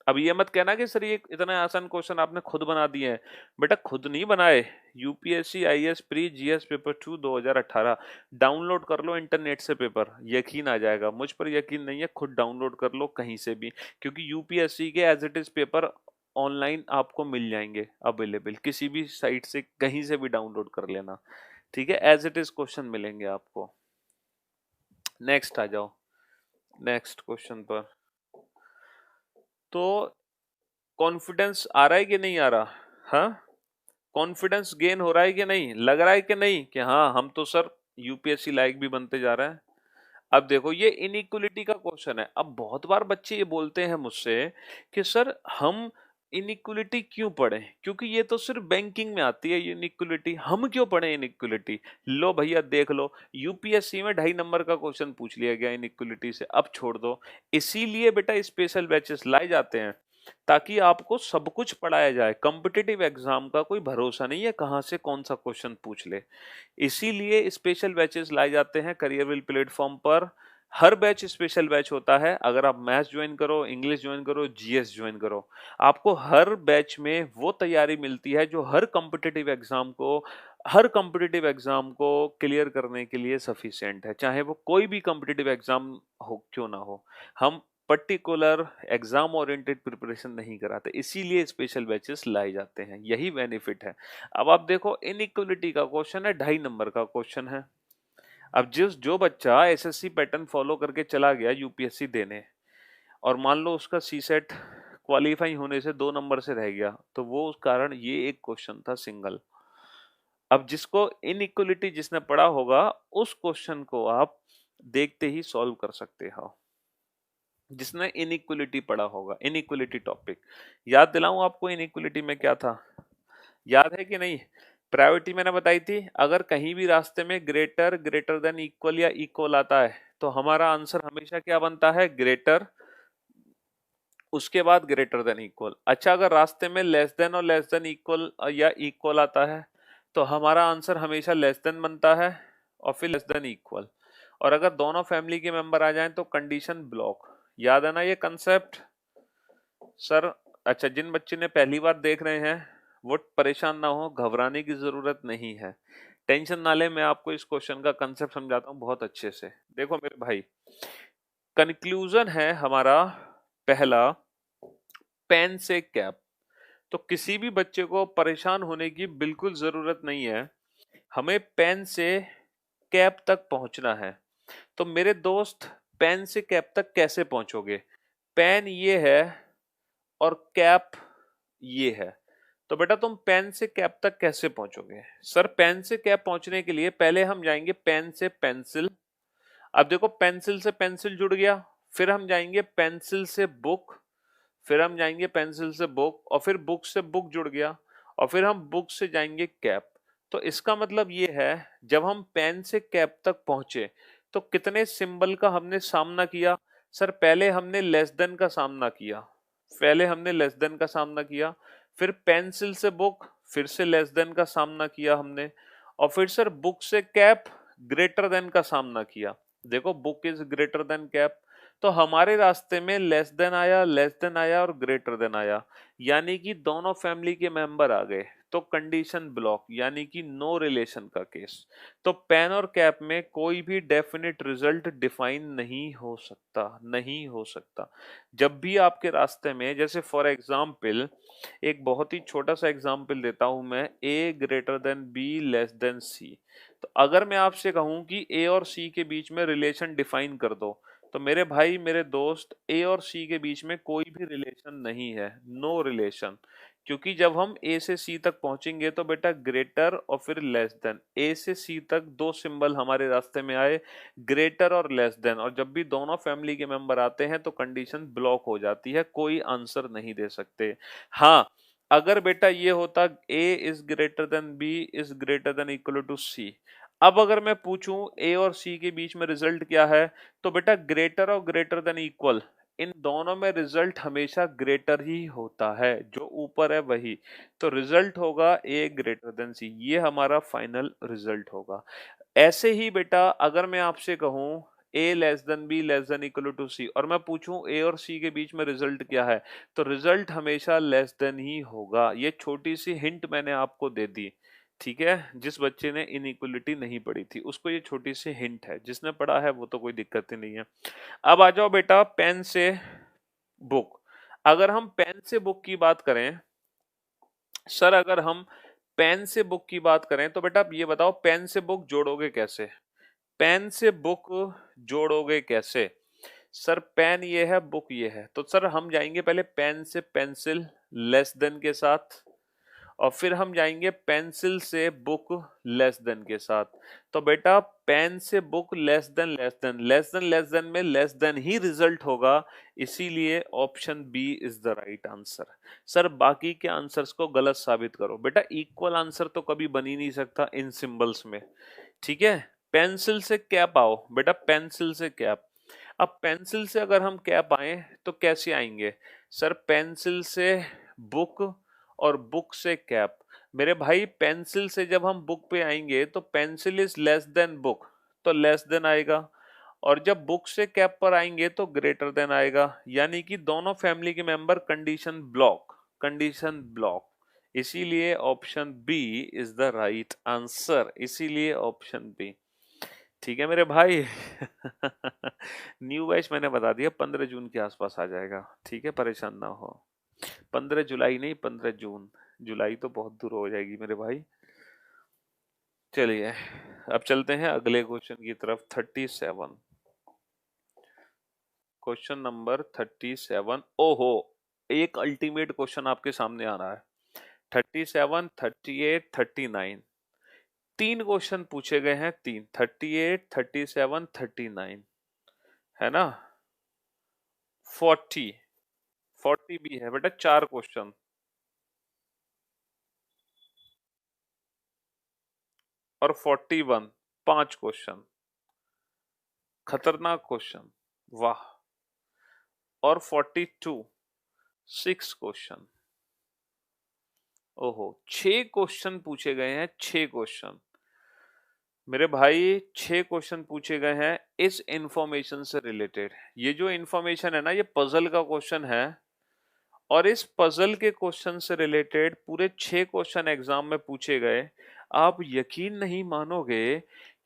अब ये मत कहना कि सर ये इतना आसान क्वेश्चन आपने खुद बना दिए हैं। बेटा खुद नहीं बनाए, UPSC IAS pre GS paper 2 2018 download कर लो इंटरनेट से पेपर, यकीन आ जाएगा। मुझ पर यकीन नहीं है, खुद डाउनलोड कर लो कहीं से भी, क्योंकि यूपीएससी के as it is paper online आपको मिल जाएंगे अवेलेबल, किसी भी साइट से कहीं से भी डाउनलोड कर लेना। ठीक है, एज इट इज क्वेश्चन मिलेंगे आपको। नेक्स्ट आ जाओ, नेक्स्ट क्वेश्चन पर। तो कॉन्फिडेंस आ रहा है कि नहीं आ रहा? हाँ, कॉन्फिडेंस गेन हो रहा है कि नहीं? लग रहा है कि नहीं कि हाँ हम तो सर यूपीएससी लायक भी बनते जा रहे हैं? अब देखो, ये इनइक्वलिटी का क्वेश्चन है। अब बहुत बार बच्चे ये बोलते हैं मुझसे कि सर हम इनइक्वलिटी क्यों पढ़े, क्योंकि ये तो सिर्फ बैंकिंग में आती है इनइक्वलिटी, हम क्यों पढ़े इनइक्वलिटी? लो भैया देख लो, यूपीएससी में 2.5 नंबर का क्वेश्चन पूछ लिया गया इनइक्वलिटी से, अब छोड़ दो। इसीलिए बेटा स्पेशल बैचेस लाए जाते हैं, ताकि आपको सब कुछ पढ़ाया जाए। कॉम्पिटिटिव एग्जाम का कोई भरोसा नहीं है कहाँ से कौन सा क्वेश्चन पूछ ले, इसीलिए स्पेशल बैचेस लाए जाते हैं करियरविल प्लेटफॉर्म पर। हर बैच स्पेशल बैच होता है। अगर आप मैथ्स ज्वाइन करो, इंग्लिश ज्वाइन करो, जीएस ज्वाइन करो, आपको हर बैच में वो तैयारी मिलती है जो हर कॉम्पिटिटिव एग्जाम को क्लियर करने के लिए सफिशिएंट है, चाहे वो कोई भी कॉम्पिटिटिव एग्जाम हो क्यों ना हो। हम पर्टिकुलर एग्जाम ओरिएंटेड प्रिपरेशन नहीं कराते, इसीलिए स्पेशल बैचेस लाए जाते हैं, यही बेनिफिट है। अब आप देखो, इनइक्वलिटी का क्वेश्चन है, 2.5 नंबर का क्वेश्चन है। अब जो बच्चा एसएससी पैटर्न फॉलो करके चला गया यूपीएससी देने, और मान लो उसका सी सेट क्वालिफाई होने से 2 नंबर से रह गया, तो वो उस कारण ये एक क्वेश्चन था सिंगल। अब जिसको इनइक्वलिटी जिसने पढ़ा होगा, उस क्वेश्चन को आप देखते ही सॉल्व कर सकते हो, जिसने इनइक्वलिटी पढ़ा होगा। इनइक्वलिटी टॉपिक याद दिलाऊं आपको, इनइक्वलिटी में क्या था, याद है कि नहीं? प्रायोरिटी मैंने बताई थी, अगर कहीं भी रास्ते में ग्रेटर, ग्रेटर देन इक्वल या इक्वल आता है, तो हमारा आंसर हमेशा क्या बनता है? ग्रेटर, उसके बाद ग्रेटर देन इक्वल। अच्छा, अगर रास्ते में लेस देन और लेस देन इक्वल या इक्वल आता है, तो हमारा आंसर हमेशा लेस देन बनता है और फिर लेस देन इक्वल। और अगर दोनों फैमिली के मेंबर आ जाएं तो कंडीशन ब्लॉक। याद है ना ये कंसेप्ट सर? अच्छा, जिन बच्चे ने पहली बार देख रहे हैं वो परेशान ना हो, घबराने की जरूरत नहीं है, टेंशन ना ले। मैं आपको इस क्वेश्चन का कंसेप्ट समझाता हूँ बहुत अच्छे से। देखो मेरे भाई, कंक्लूजन है हमारा पहला, पेन से कैप। तो किसी भी बच्चे को परेशान होने की बिल्कुल जरूरत नहीं है, हमें पेन से कैप तक पहुंचना है। तो मेरे दोस्त, पेन से कैप तक कैसे पहुंचोगे? पेन ये है और कैप ये है, तो बेटा तुम पेन से कैप तक कैसे पहुंचोगे? सर पेन से कैप पहुंचने के लिए पहले हम जाएंगे पेन से पेंसिल। अब देखो, पेंसिल से पेंसिल जुड़ गया, फिर हम जाएंगे पेंसिल से बुक, फिर हम जाएंगे पेंसिल से बुक, और फिर बुक से बुक जुड़ गया, और फिर हम बुक से जाएंगे कैप। तो इसका मतलब ये है, जब हम पेन से कैप तक पहुंचे तो कितने सिंबल का हमने सामना किया? सर पहले हमने लेस देन का सामना किया, पहले हमने लेस देन का सामना किया, फिर पेंसिल से बुक, फिर से लेस देन का सामना किया हमने, और फिर सर बुक से कैप ग्रेटर देन का सामना किया। देखो book is greater then cap, तो हमारे रास्ते में लेस देन आया और ग्रेटर देन आया, यानी कि दोनों फैमिली के मेंबर आ गए, तो कंडीशन ब्लॉक, यानी कि नो रिलेशन का केस। तो पेन और कैप में कोई भी डेफिनेट रिजल्ट डिफाइन नहीं हो सकता, नहीं हो सकता। जब भी आपके रास्ते में, जैसे फॉर एग्जाम्पल एक बहुत ही छोटा सा एग्जाम्पल देता हूं मैं, A greater than B less than C. तो अगर मैं आपसे कहूं कि ए और सी के बीच में रिलेशन डिफाइन कर दो, तो मेरे भाई मेरे दोस्त, ए और सी के बीच में कोई भी रिलेशन नहीं है, नो रिलेशन। क्योंकि जब हम ए से सी तक पहुंचेंगे तो बेटा ग्रेटर और फिर लेस देन, ए से सी तक दो सिंबल हमारे रास्ते में आए, ग्रेटर और लेस देन, और जब भी दोनों फैमिली के मेंबर आते हैं तो कंडीशन ब्लॉक हो जाती है, कोई आंसर नहीं दे सकते। हाँ, अगर बेटा ये होता A is greater than B is greater than equal to C, अब अगर मैं पूछूं ए और सी के बीच में रिजल्ट क्या है, तो बेटा ग्रेटर और ग्रेटर देन इक्वल, इन दोनों में रिजल्ट हमेशा ग्रेटर ही होता है, जो ऊपर है वही। तो रिजल्ट होगा ए ग्रेटर देन सी, ये हमारा फाइनल रिजल्ट होगा। ऐसे ही बेटा अगर मैं आपसे कहूं A less than B less than equal to C, और मैं पूछूं ए और सी के बीच में रिजल्ट क्या है, तो रिजल्ट हमेशा लेस देन ही होगा। ये छोटी सी हिंट मैंने आपको दे दी, ठीक है। जिस बच्चे ने इनइक्वलिटी नहीं पढ़ी थी उसको ये छोटी सी हिंट है, जिसने पढ़ा है वो तो कोई दिक्कत ही नहीं है। अब आ जाओ बेटा पेन से बुक। अगर हम पेन से बुक की बात करें, सर अगर हम पेन से बुक की बात करें तो बेटा आप ये बताओ पेन से बुक जोड़ोगे कैसे, पेन से बुक जोड़ोगे कैसे? सर पेन ये है, बुक ये है, तो सर हम जाएंगे पहले पेन से पेंसिल लेस देन के साथ, और फिर हम जाएंगे पेंसिल से बुक लेस देन के साथ। तो बेटा पेन से book less than less than less than में लेस देन ही रिजल्ट होगा, इसीलिए option B is the right answer. Sir बाकी के आंसर्स को गलत साबित करो। बेटा इक्वल आंसर तो कभी बन ही नहीं सकता इन सिंबल्स में, ठीक है। पेंसिल से कैप आओ बेटा, पेंसिल से कैप। अब पेंसिल से अगर हम कैप आए तो कैसे आएंगे? सर पेंसिल से बुक और बुक से कैप। मेरे भाई पेंसिल से जब हम बुक पे आएंगे तो pencil is less than book, तो लेस देन आएगा, और जब बुक से कैप पर आएंगे तो ग्रेटर देन आएगा, यानी कि दोनों फैमिली के member condition block, condition block. इसीलिए option B is the right answer, इसीलिए ऑप्शन बी। ठीक है मेरे भाई। न्यू बैच मैंने बता दिया 15 जून के आसपास आ जाएगा, ठीक है, परेशान ना हो। 15 जुलाई नहीं, 15 जून, जुलाई तो बहुत दूर हो जाएगी मेरे भाई। चलिए अब चलते हैं अगले क्वेश्चन की तरफ। 37, क्वेश्चन नंबर 37। ओहो, एक अल्टीमेट क्वेश्चन आपके सामने आ रहा है। 37, 38, 39, तीन क्वेश्चन पूछे गए हैं, तीन, 38, 37, 39, है ना। 40, 40 भी है बेटा, चार क्वेश्चन, और 41 पांच क्वेश्चन, खतरनाक क्वेश्चन, वाह। और 42 सिक्स क्वेश्चन, ओहो, छह क्वेश्चन पूछे गए हैं, छह क्वेश्चन मेरे भाई, छह क्वेश्चन पूछे गए हैं इस इंफॉर्मेशन से रिलेटेड। ये जो इंफॉर्मेशन है ना, ये पजल का क्वेश्चन है, और इस पजल के क्वेश्चन से रिलेटेड पूरे छह क्वेश्चन एग्जाम में पूछे गए। आप यकीन नहीं मानोगे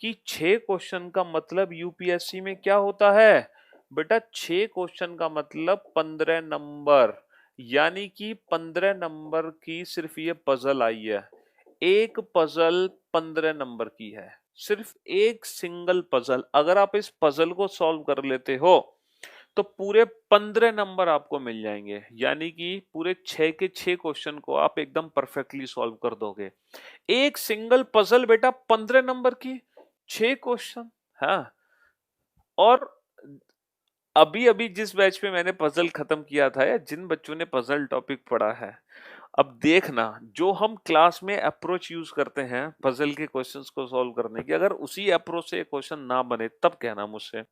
कि छह क्वेश्चन का मतलब यूपीएससी में क्या होता है। बेटा छह क्वेश्चन का मतलब 15 नंबर, यानी कि 15 नंबर की सिर्फ ये पजल आई है। एक पजल 15 नंबर की है, सिर्फ एक सिंगल पजल। अगर आप इस पजल को सॉल्व कर लेते हो तो पूरे 15 नंबर आपको मिल जाएंगे, यानी कि पूरे छह के छह क्वेश्चन को आप एकदम परफेक्टली सॉल्व कर दोगे। एक सिंगल पजल बेटा 15 नंबर की, छह क्वेश्चन। हाँ, और अभी अभी जिस बैच में मैंने पजल खत्म किया था, या जिन बच्चों ने पजल टॉपिक पढ़ा है, अब देखना, जो हम क्लास में अप्रोच यूज करते हैं पजल के क्वेश्चंस को सॉल्व करने की, अगर उसी अप्रोच से क्वेश्चन ना बने तब कहना मुझसे।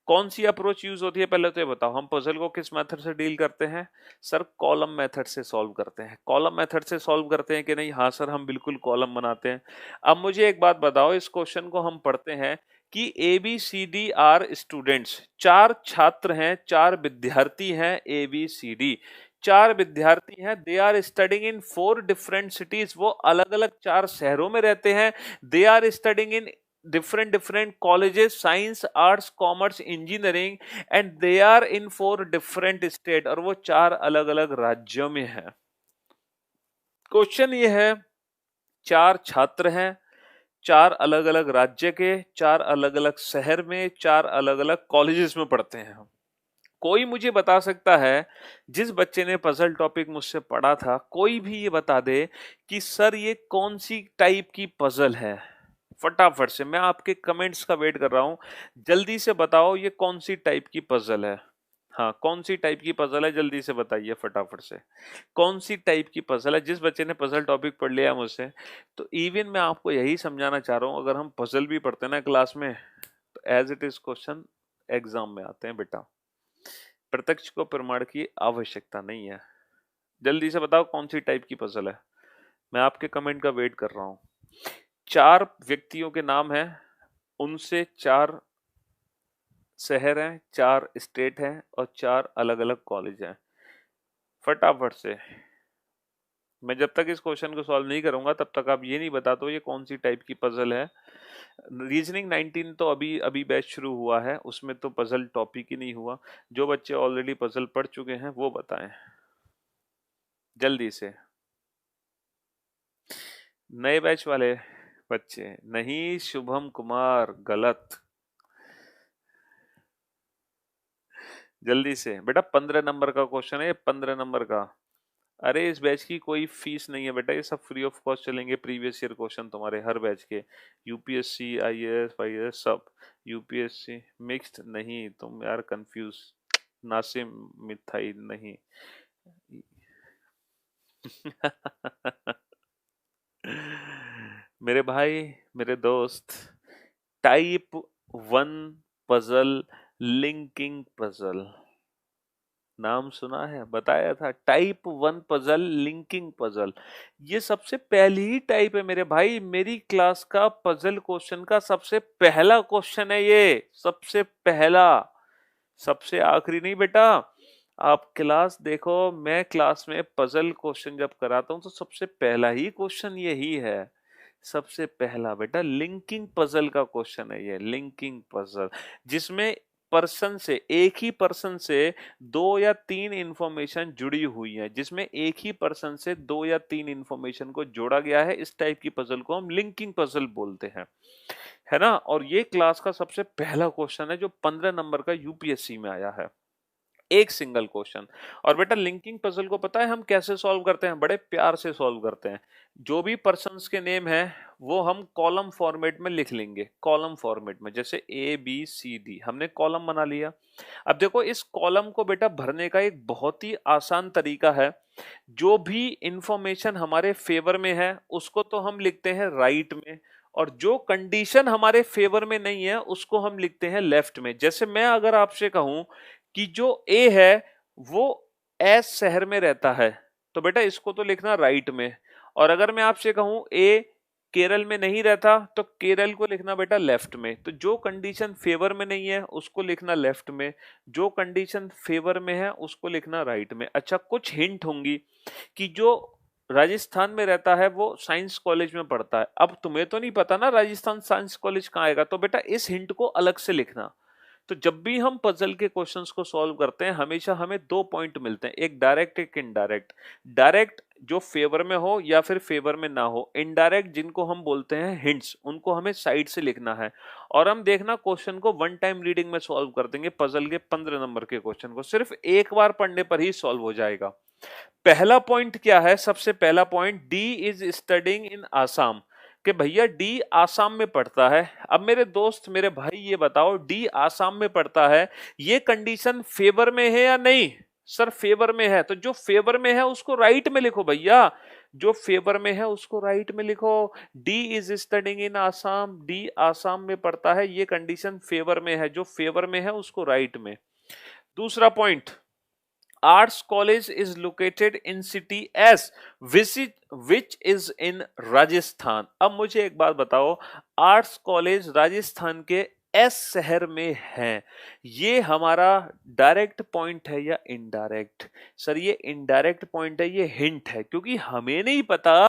कौन सी अप्रोच यूज होती है पहले तो ये बताओ। हम पजल को किस मेथड से डील करते हैं सर? कॉलम मेथड से सॉल्व करते हैं। कॉलम मेथड से सॉल्व करते हैं कि नहीं? हाँ सर, हम बिल्कुल कॉलम बनाते हैं। अब मुझे एक बात बताओ, इस क्वेश्चन को हम पढ़ते हैं कि ABCD स्टूडेंट्स, 4 छात्र हैं, 4 विद्यार्थी हैं, ABCD 4 विद्यार्थी हैं। They are studying in 4 different cities, वो अलग अलग 4 शहरों में रहते हैं। They are studying in different colleges, science, arts, commerce, engineering, and they are in 4 different state, और वो 4 अलग अलग राज्यों में है। क्वेश्चन ये है, 4 छात्र हैं, 4 अलग अलग राज्य के, 4 अलग अलग शहर में, 4 अलग अलग कॉलेजेस में पढ़ते हैं। कोई मुझे बता सकता है, जिस बच्चे ने पजल टॉपिक मुझसे पढ़ा था, कोई भी ये बता दे कि सर ये कौन सी टाइप की पजल है? फटाफट से, मैं आपके कमेंट्स का वेट कर रहा हूं, जल्दी से बताओ ये कौन सी टाइप की पजल है। हाँ, कौन सी टाइप की पजल है, जल्दी से बताइए फटाफट से। कौन सी टाइप की पजल है? जिस बच्चे ने पजल टॉपिक पढ़ लिया मुझसे, तो इवन मैं आपको यही समझाना चाह रहा हूं, अगर हम पजल भी पढ़ते हैं ना क्लास में, तो as it is question exam में आते हैं बेटा। प्रत्यक्ष को प्रमाण की आवश्यकता नहीं है। जल्दी से बताओ कौन सी टाइप की पजल है, मैं आपके कमेंट का वेट कर रहा हूं। 4 व्यक्तियों के नाम हैं, उनसे 4 शहर हैं, 4 स्टेट हैं, और 4 अलग अलग कॉलेज हैं। फटाफट से, मैं जब तक इस क्वेश्चन को सॉल्व नहीं करूंगा तब तक आप ये नहीं बता दो ये कौन सी टाइप की पजल है। रीजनिंग 19 तो अभी अभी बैच शुरू हुआ है, उसमें तो पजल टॉपिक ही नहीं हुआ। जो बच्चे ऑलरेडी पजल पढ़ चुके हैं वो बताएं जल्दी से। नए बैच वाले बच्चे नहीं, शुभम कुमार गलत। जल्दी से बेटा, 15 नंबर का क्वेश्चन है, 15 नंबर का। अरे इस बैच की कोई फीस नहीं है बेटा, ये सब फ्री ऑफ कॉस्ट चलेंगे। प्रीवियस ईयर क्वेश्चन तुम्हारे हर बैच के, यूपीएससी, आईएएस, वाईएएस सब। यूपीएससी मिक्स्ड नहीं, तुम यार कंफ्यूज। नासिम मिथाई नहीं। मेरे भाई, मेरे दोस्त, टाइप 1 पजल, लिंकिंग पजल, नाम सुना है? बताया था, टाइप 1 पजल, लिंकिंग पजल। ये सबसे पहली ही टाइप है मेरे भाई, मेरी क्लास का पजल क्वेश्चन का सबसे पहला क्वेश्चन है ये, सबसे पहला, सबसे आखिरी नहीं बेटा। आप क्लास देखो, मैं क्लास में पजल क्वेश्चन जब कराता हूं तो सबसे पहला ही क्वेश्चन यही है, सबसे पहला बेटा। लिंकिंग पजल का क्वेश्चन है ये, लिंकिंग पजल, जिसमें पर्सन से, एक ही पर्सन से 2 या 3 इंफॉर्मेशन जुड़ी हुई है, जिसमें एक ही पर्सन से 2 या 3 इंफॉर्मेशन को जोड़ा गया है, इस टाइप की पजल को हम लिंकिंग पजल बोलते हैं, है ना। और ये क्लास का सबसे पहला क्वेश्चन है जो 15 नंबर का यूपीएससी में आया है, एक सिंगल क्वेश्चन। और बेटा लिंकिंग पजल को पता है हम कैसे सॉल्व करते हैं? बड़े प्यार से सॉल्व करते हैं। जो भी पर्सन्स के नेम है वो हम कॉलम फॉर्मेट में लिख लेंगे, कॉलम फॉर्मेट में, जैसे ABCD हमने कॉलम बना लिया। अब देखो, इस कॉलम को बेटा भरने का एक बहुत ही आसान तरीका है। जो भी इंफॉर्मेशन हमारे फेवर में है उसको तो हम लिखते हैं राइट में, और जो कंडीशन हमारे फेवर में नहीं है उसको हम लिखते हैं लेफ्ट में। जैसे मैं अगर आपसे कहूं कि जो ए है वो एस शहर में रहता है, तो बेटा इसको तो लिखना राइट में। और अगर मैं आपसे कहूं ए केरल में नहीं रहता, तो केरल को लिखना बेटा लेफ्ट में। तो जो कंडीशन फेवर में नहीं है उसको लिखना लेफ्ट में, जो कंडीशन फेवर में है उसको लिखना राइट में। अच्छा, कुछ हिंट होंगी कि जो राजस्थान में रहता है वो साइंस कॉलेज में पढ़ता है। अब तुम्हें तो नहीं पता ना राजस्थान साइंस कॉलेज कहाँ आएगा, तो बेटा इस हिंट को अलग से लिखना। तो जब भी हम पजल के क्वेश्चंस को सॉल्व करते हैं हमेशा हमें 2 पॉइंट मिलते हैं, एक डायरेक्ट, एक इनडायरेक्ट। डायरेक्ट जो फेवर में हो या फिर फेवर में ना हो, इनडायरेक्ट जिनको हम बोलते हैं हिंट्स, उनको हमें साइड से लिखना है। और हम देखना क्वेश्चन को 1 टाइम रीडिंग में सॉल्व कर देंगे, पजल के 15 नंबर के क्वेश्चन को सिर्फ एक बार पढ़ने पर ही सॉल्व हो जाएगा। पहला पॉइंट क्या है? सबसे पहला पॉइंट, डी इज स्टडिंग इन आसाम, कि भैया डी आसाम में पढ़ता है। अब मेरे दोस्त, मेरे भाई, ये बताओ डी आसाम में पढ़ता है, ये कंडीशन फेवर में है या नहीं? सर फेवर में है, तो जो फेवर में है उसको राइट में लिखो भैया, जो फेवर में है उसको राइट में लिखो। D is studying in Assam, D Assam में पढ़ता है, ये कंडीशन फेवर में है, जो फेवर में है उसको राइट में। दूसरा point, arts college is located in city S which is in Rajasthan. अब मुझे एक बात बताओ, आर्ट्स कॉलेज राजस्थान के एस शहर में है, ये हमारा डायरेक्ट पॉइंट है या इनडायरेक्ट? सर ये इनडायरेक्ट पॉइंट है, ये हिंट है, क्योंकि हमें नहीं पता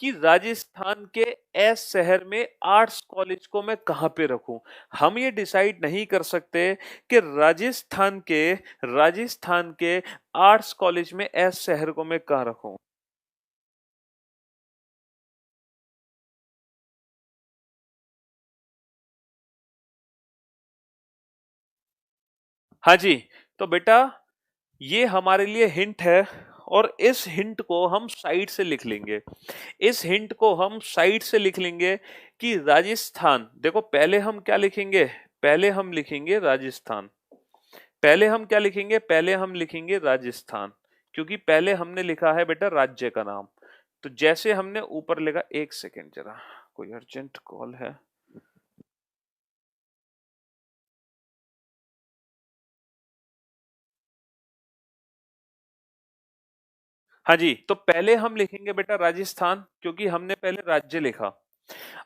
कि राजस्थान के एस शहर में आर्ट्स कॉलेज को मैं कहां पे रखूं। हम ये डिसाइड नहीं कर सकते कि राजस्थान के आर्ट्स कॉलेज में एस शहर को मैं कहां रखूं। हाँ जी, तो बेटा ये हमारे लिए हिंट है, और इस हिंट को हम साइड से लिख लेंगे, इस हिंट को हम साइड से लिख लेंगे कि राजस्थान। देखो पहले हम क्या लिखेंगे, पहले हम लिखेंगे राजस्थान, पहले हम क्या लिखेंगे, पहले हम लिखेंगे राजस्थान, क्योंकि पहले हमने लिखा है बेटा राज्य का नाम। तो जैसे हमने ऊपर लिखा, एक सेकेंड जरा, कोई अर्जेंट कॉल है। हाँ जी, तो पहले हम लिखेंगे बेटा राजस्थान, क्योंकि हमने पहले राज्य लिखा।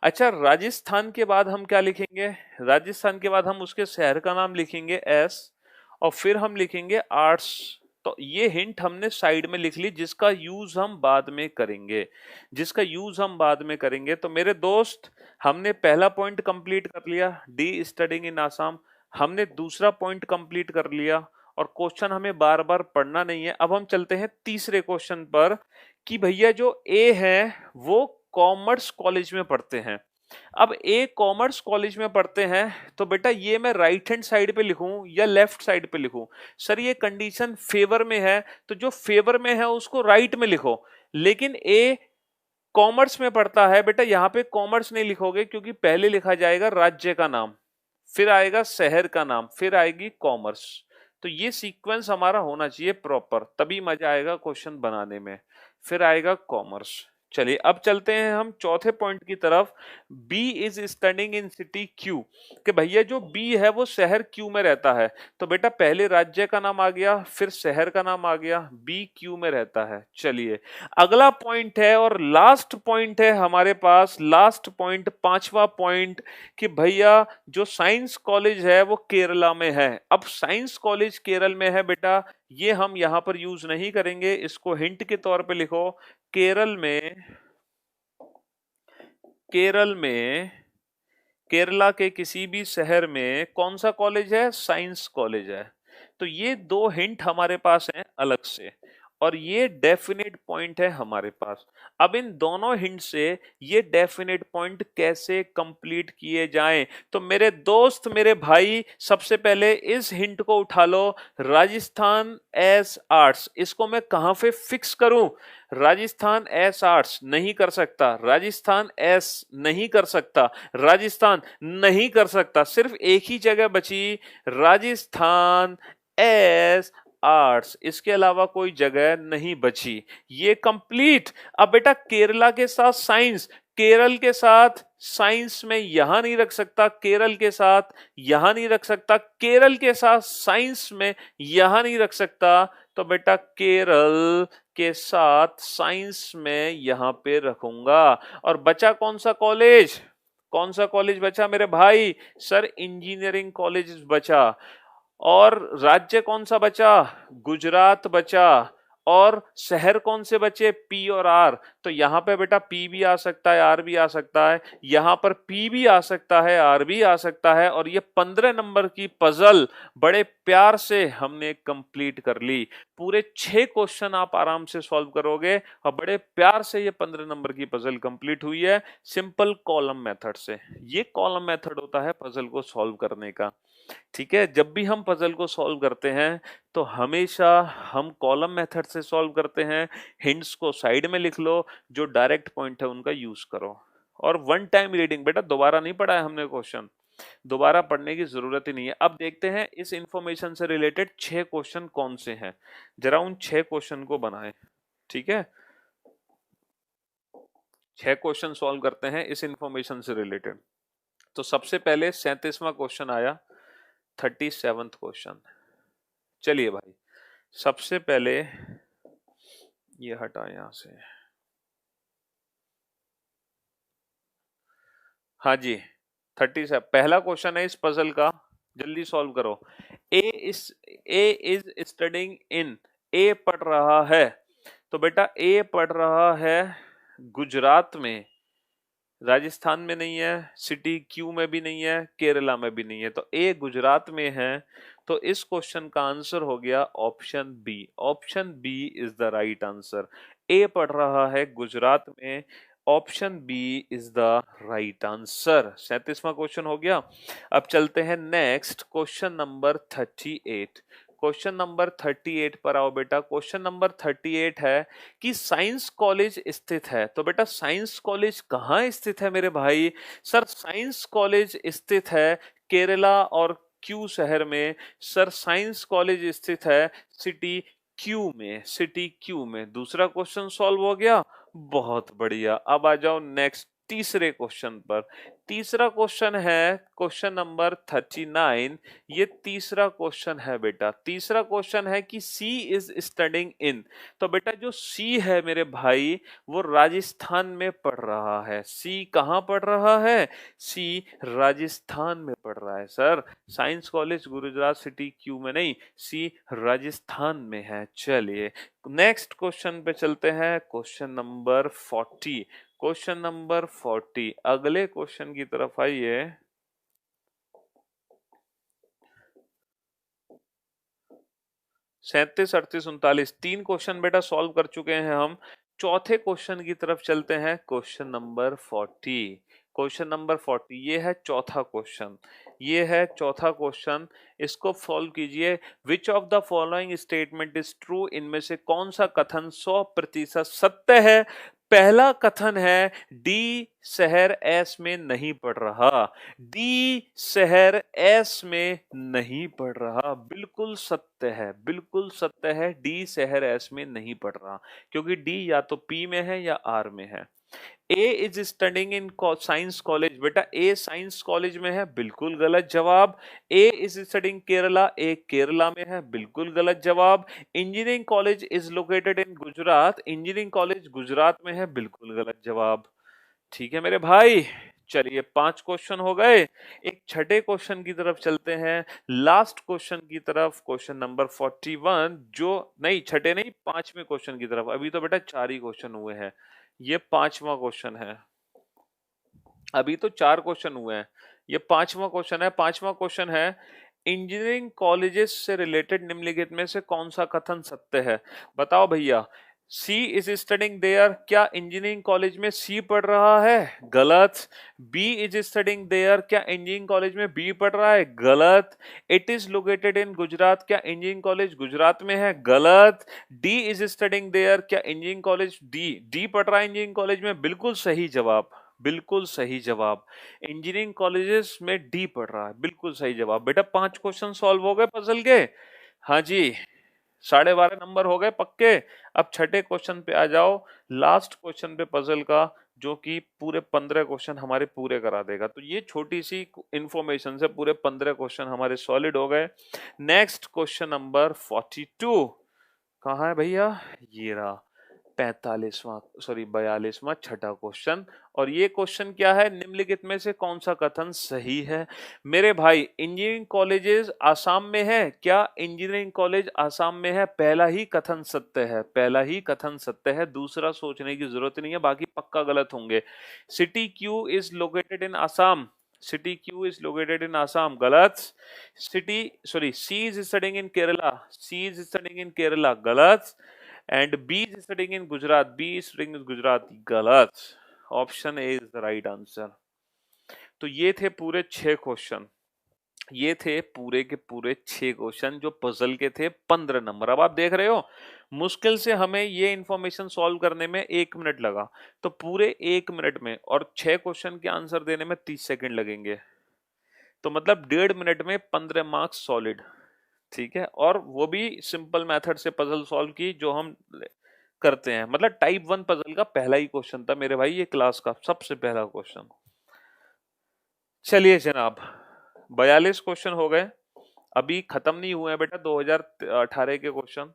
अच्छा, राजस्थान के बाद हम क्या लिखेंगे, राजस्थान के बाद हम उसके शहर का नाम लिखेंगे एस, और फिर हम लिखेंगे आर्ट्स। तो ये हिंट हमने साइड में लिख ली, जिसका यूज हम बाद में करेंगे, जिसका यूज हम बाद में करेंगे। तो मेरे दोस्त, हमने पहला पॉइंट कंप्लीट कर लिया, डी स्टडिंग इन आसाम, हमने दूसरा पॉइंट कंप्लीट कर लिया, और क्वेश्चन हमें बार बार पढ़ना नहीं है। अब हम चलते हैं तीसरे क्वेश्चन पर, कि भैया जो ए है वो कॉमर्स कॉलेज में पढ़ते हैं। अब ए कॉमर्स कॉलेज में पढ़ते हैं, तो बेटा ये मैं राइट हैंड साइड पे लिखूं या लेफ्ट साइड पे लिखूं? सर ये कंडीशन फेवर में है, तो जो फेवर में है उसको राइट में लिखो। लेकिन ए कॉमर्स में पढ़ता है, बेटा यहां पे कॉमर्स नहीं लिखोगे, क्योंकि पहले लिखा जाएगा राज्य का नाम, फिर आएगा शहर का नाम, फिर आएगी कॉमर्स। तो ये सीक्वेंस हमारा होना चाहिए प्रॉपर, तभी मजा आएगा क्वेश्चन बनाने में। फिर आएगा कॉमर्स। चलिए अब चलते हैं हम चौथे पॉइंट की तरफ, B is studying in city Q, कि भैया जो बी है वो शहर क्यू में रहता है। तो बेटा पहले राज्य का नाम आ गया, फिर शहर का नाम आ गया, बी क्यू में रहता है। चलिए अगला पॉइंट है और लास्ट पॉइंट है हमारे पास, लास्ट पॉइंट, पांचवा पॉइंट, कि भैया जो साइंस कॉलेज है वो केरला में है। अब साइंस कॉलेज केरल में है बेटा, ये हम यहां पर यूज नहीं करेंगे, इसको हिंट के तौर पे लिखो। केरल में, केरल में, केरला के किसी भी शहर में कौन सा कॉलेज है, साइंस कॉलेज है। तो ये दो हिंट हमारे पास हैं अलग से, और ये डेफिनेट पॉइंट है हमारे पास। अब इन दोनों हिंट से ये डेफिनेट पॉइंट कैसे कंप्लीट किए जाएं? तो मेरे दोस्त, मेरे भाई, सबसे पहले इस हिंट को उठा लो, राजस्थान एस आर्ट्स, इसको मैं कहां पे फिक्स करूं? राजस्थान एस आर्ट्स नहीं कर सकता, राजस्थान एस नहीं कर सकता, राजस्थान नहीं कर सकता, सिर्फ एक ही जगह बची, राजस्थान एस आर्ट्स, इसके अलावा कोई जगह नहीं बची। ये कंप्लीट। अब बेटा केरला के साथ साइंस, केरल के साथ साइंस में यहां नहीं रख सकता, केरल के साथ यहां नहीं रख सकता, केरल के साथ साइंस में यहां नहीं रख सकता, तो बेटा केरल के साथ साइंस में यहां पे रखूंगा। और बचा कौन सा कॉलेज, कौन सा कॉलेज बचा मेरे भाई? सर इंजीनियरिंग कॉलेज बचा। और राज्य कौन सा बचा? गुजरात बचा। और शहर कौन से बचे? पी और आर। तो यहां पे बेटा पी भी आ सकता है, आर भी आ सकता है, यहां पर पी भी आ सकता है, आर भी आ सकता है। और ये 15 नंबर की पजल बड़े प्यार से हमने कंप्लीट कर ली। पूरे 6 क्वेश्चन आप आराम से सॉल्व करोगे, और बड़े प्यार से ये 15 नंबर की पजल कंप्लीट हुई है सिंपल कॉलम मेथड से। ये कॉलम मेथड होता है पजल को सॉल्व करने का। ठीक है, जब भी हम पजल को सॉल्व करते हैं तो हमेशा हम कॉलम मेथड से सॉल्व करते हैं। हिंट्स को साइड में लिख लो, जो डायरेक्ट पॉइंट है उनका यूज करो। और वन टाइम रीडिंग, बेटा दोबारा नहीं पढ़ा है हमने क्वेश्चन, दोबारा पढ़ने की जरूरत ही नहीं है। अब देखते हैं इस इंफॉर्मेशन से रिलेटेड 6 क्वेश्चन कौन से हैं, जरा उन 6 क्वेश्चन को बनाएं। ठीक है, 6 क्वेश्चन सॉल्व करते हैं इस इंफॉर्मेशन से रिलेटेड। तो सबसे पहले 37वां क्वेश्चन आया, 37th क्वेश्चन। चलिए भाई, सबसे पहले ये हटा यहां से। हाँ जी, 37 पहला क्वेश्चन है इस पजल का, जल्दी सॉल्व करो। ए इज स्टडिंग इन, ए पढ़ रहा है, तो बेटा ए पढ़ रहा है गुजरात में, राजस्थान में नहीं है, सिटी क्यू में भी नहीं है, केरला में भी नहीं है, तो ए गुजरात में है। तो इस क्वेश्चन का आंसर हो गया option B. Option B is the right answer. A पढ़ रहा है गुजरात में, option B is the right answer. 37वां क्वेश्चन हो गया। अब चलते हैं next, question number 38। Question number 38 पर आओ बेटा। क्वेश्चन नंबर 38 है कि साइंस कॉलेज स्थित है, तो बेटा साइंस कॉलेज कहाँ स्थित है मेरे भाई? सर साइंस कॉलेज स्थित है केरला और क्यू शहर में। सर साइंस कॉलेज स्थित है सिटी क्यू में, सिटी क्यू में। दूसरा क्वेश्चन सॉल्व हो गया, बहुत बढ़िया। अब आ जाओ नेक्स्ट तीसरे क्वेश्चन पर। तीसरा क्वेश्चन है क्वेश्चन नंबर 39। ये तीसरा क्वेश्चन है बेटा, तीसरा क्वेश्चन है कि सी इज स्टडिंग इन, तो बेटा जो सी है मेरे भाई वो राजस्थान में पढ़ रहा है। सी कहाँ पढ़ रहा है? सी राजस्थान में पढ़ रहा है। Sir science college Gujarat city Q में नहीं, सी राजस्थान में है। चलिए नेक्स्ट क्वेश्चन पे चलते हैं, क्वेश्चन नंबर 40। क्वेश्चन नंबर 40, अगले क्वेश्चन की तरफ आइए। सैंतीस, 38, 39, 3 क्वेश्चन बेटा सॉल्व कर चुके हैं हम। चौथे क्वेश्चन की तरफ चलते हैं, क्वेश्चन नंबर 40। क्वेश्चन नंबर 40 ये है चौथा क्वेश्चन, ये है चौथा क्वेश्चन। इसको सॉल्व कीजिए। Which of the following statement is true, इनमें से कौन सा कथन 100% सत्य है? पहला कथन है डी शहर एस में नहीं पढ़ रहा। डी शहर एस में नहीं पढ़ रहा, बिल्कुल सत्य है, बिल्कुल सत्य है। डी शहर एस में नहीं पढ़ रहा क्योंकि डी या तो पी में है या आर में है। A is studying in science college, बेटा ए साइंस कॉलेज में है, बिल्कुल गलत जवाब। A is studying Kerala, A Kerala में है, बिल्कुल गलत जवाब। Engineering college is located in Gujarat, engineering college Gujarat में है, बिल्कुल गलत जवाब। ठीक है मेरे भाई, चलिए 5 क्वेश्चन हो गए। एक छठे क्वेश्चन की तरफ चलते हैं, लास्ट क्वेश्चन की तरफ, क्वेश्चन नंबर 41। जो नहीं, छठे नहीं, 5वें क्वेश्चन की तरफ। अभी तो बेटा 4 ही क्वेश्चन हुए हैं, ये 5वां क्वेश्चन है। अभी तो 4 क्वेश्चन हुए हैं, ये 5वां क्वेश्चन है। 5वां क्वेश्चन है इंजीनियरिंग कॉलेजेस से रिलेटेड निम्नलिखित में से कौन सा कथन सत्य है? बताओ भैया। सी इज स्टडिंग देयर, क्या इंजीनियरिंग कॉलेज में सी पढ़ रहा है? गलत। बी इज स्टडिंग देयर, क्या इंजीनियरिंग कॉलेज में बी पढ़ रहा है? गलत। It is located in Gujarat, क्या इंजीनियरिंग कॉलेज गुजरात में है? गलत। डी इज स्टडिंग देयर, क्या इंजीनियरिंग कॉलेज डी पढ़ रहा है इंजीनियरिंग कॉलेज में? बिल्कुल सही जवाब, बिल्कुल सही जवाब। इंजीनियरिंग कॉलेजेस में डी पढ़ रहा है, बिल्कुल सही जवाब। बेटा 5 क्वेश्चन सॉल्व हो गए पजल के। हाँ जी, 12.5 नंबर हो गए पक्के। अब छठे क्वेश्चन पे आ जाओ, लास्ट क्वेश्चन पे पजल का, जो कि पूरे 15 क्वेश्चन हमारे पूरे करा देगा। तो ये छोटी सी इंफॉर्मेशन से पूरे 15 क्वेश्चन हमारे सॉलिड हो गए। नेक्स्ट क्वेश्चन नंबर 42 कहाँ है भैया? ये रहा 42वां छठा क्वेश्चन। और ये क्वेश्चन क्या है? निम्नलिखित में से कौन सा कथन सही है? मेरे भाई इंजीनियरिंग कॉलेजेस आसाम में है, क्या इंजीनियरिंग कॉलेज आसाम में है? पहला ही कथन सत्य है, पहला ही कथन सत्य है, दूसरा सोचने की जरूरत नहीं है, बाकी पक्का गलत होंगे। City Q is located in Assam, city Q is located in Assam, गलत। C is studying in Kerala, C is studying in Kerala, गलत। And B is studying in Gujarat, B is studying in Gujarat, गलत। Option A is the right answer. तो ये थे पूरे 6 question, ये थे पूरे के पूरे 6 क्वेश्चन जो पजल के थे 15 नंबर। अब आप देख रहे हो मुश्किल से हमें ये इंफॉर्मेशन सॉल्व करने में 1 मिनट लगा, तो पूरे 1 मिनट में और 6 क्वेश्चन के आंसर देने में 30 सेकंड लगेंगे। तो मतलब 1.5 मिनट में 15 मार्क्स सॉलिड। ठीक है, और वो भी सिंपल मेथड से पजल सॉल्व की जो हम करते हैं। मतलब टाइप 1 पजल का पहला ही क्वेश्चन था मेरे भाई, ये क्लास का सबसे पहला क्वेश्चन। चलिए जनाब, 42 क्वेश्चन हो गए, अभी खत्म नहीं हुए हैं बेटा 2018 के क्वेश्चन।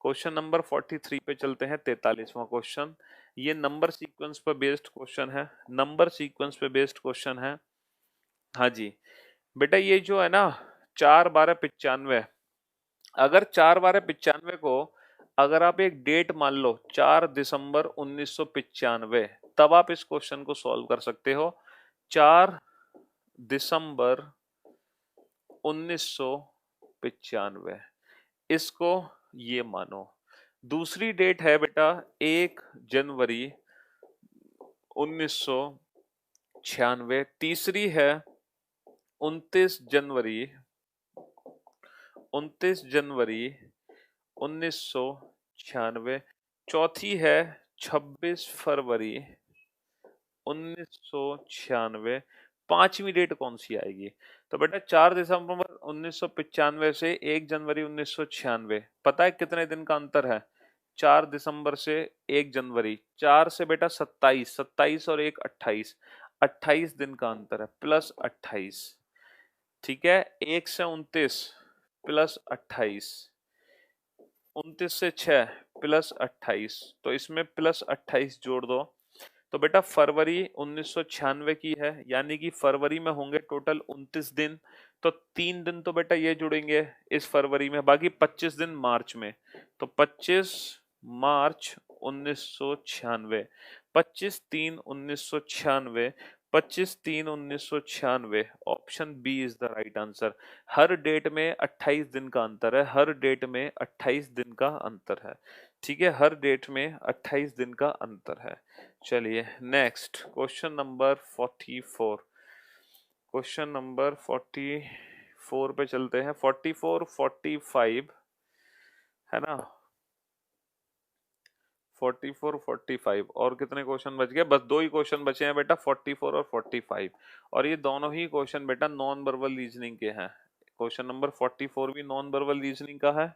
क्वेश्चन नंबर 43 पे चलते हैं, 43वां क्वेश्चन। ये नंबर सीक्वेंस पर बेस्ड क्वेश्चन है, नंबर सीक्वेंस पे बेस्ड क्वेश्चन है। हाँ जी बेटा, ये जो है ना 4-12-95, अगर 4-12-95 को अगर आप एक डेट मान लो 4 दिसंबर 1995, तब आप इस क्वेश्चन को सॉल्व कर सकते हो। 4 दिसंबर 1995, इसको ये मानो। दूसरी डेट है बेटा 1 जनवरी 1996, तीसरी है 29 जनवरी 1996, चौथी है 26 फरवरी 1996, पांचवी डेट कौन सी आएगी? तो बेटा 4 दिसंबर 1995 से 1 जनवरी 1996, पता है कितने दिन का अंतर है? 4 दिसंबर से 1 जनवरी, 4 से बेटा 27, 27 और 1 28, 28 दिन का अंतर है, प्लस 28। ठीक है, 1 से 29 प्लस 28, 29 से 6 प्लस 28, तो इसमें प्लस 28 जोड़ दो। तो बेटा फरवरी 1996 की है, यानी कि फरवरी में होंगे टोटल 29 दिन, तो 3 दिन तो बेटा ये जुड़ेंगे इस फरवरी में, बाकी 25 दिन मार्च में। तो 25 March 1996, 25/3/1996, 25/3/1996, option B is the right answer. हर डेट में 28 दिन का अंतर है, हर डेट में 28 दिन का अंतर है। ठीक है, हर डेट में 28 दिन का अंतर है। चलिए next question number 44, question number 44 पे चलते हैं। 44 45 है ना, 44 45 और कितने क्वेश्चन बच गए? बस 2 ही क्वेश्चन बचे हैं बेटा, 44 और 45, और ये दोनों ही क्वेश्चन बेटा नॉन वर्बल रीजनिंग के हैं। क्वेश्चन नंबर 44 भी नॉन वर्बल रीजनिंग का है,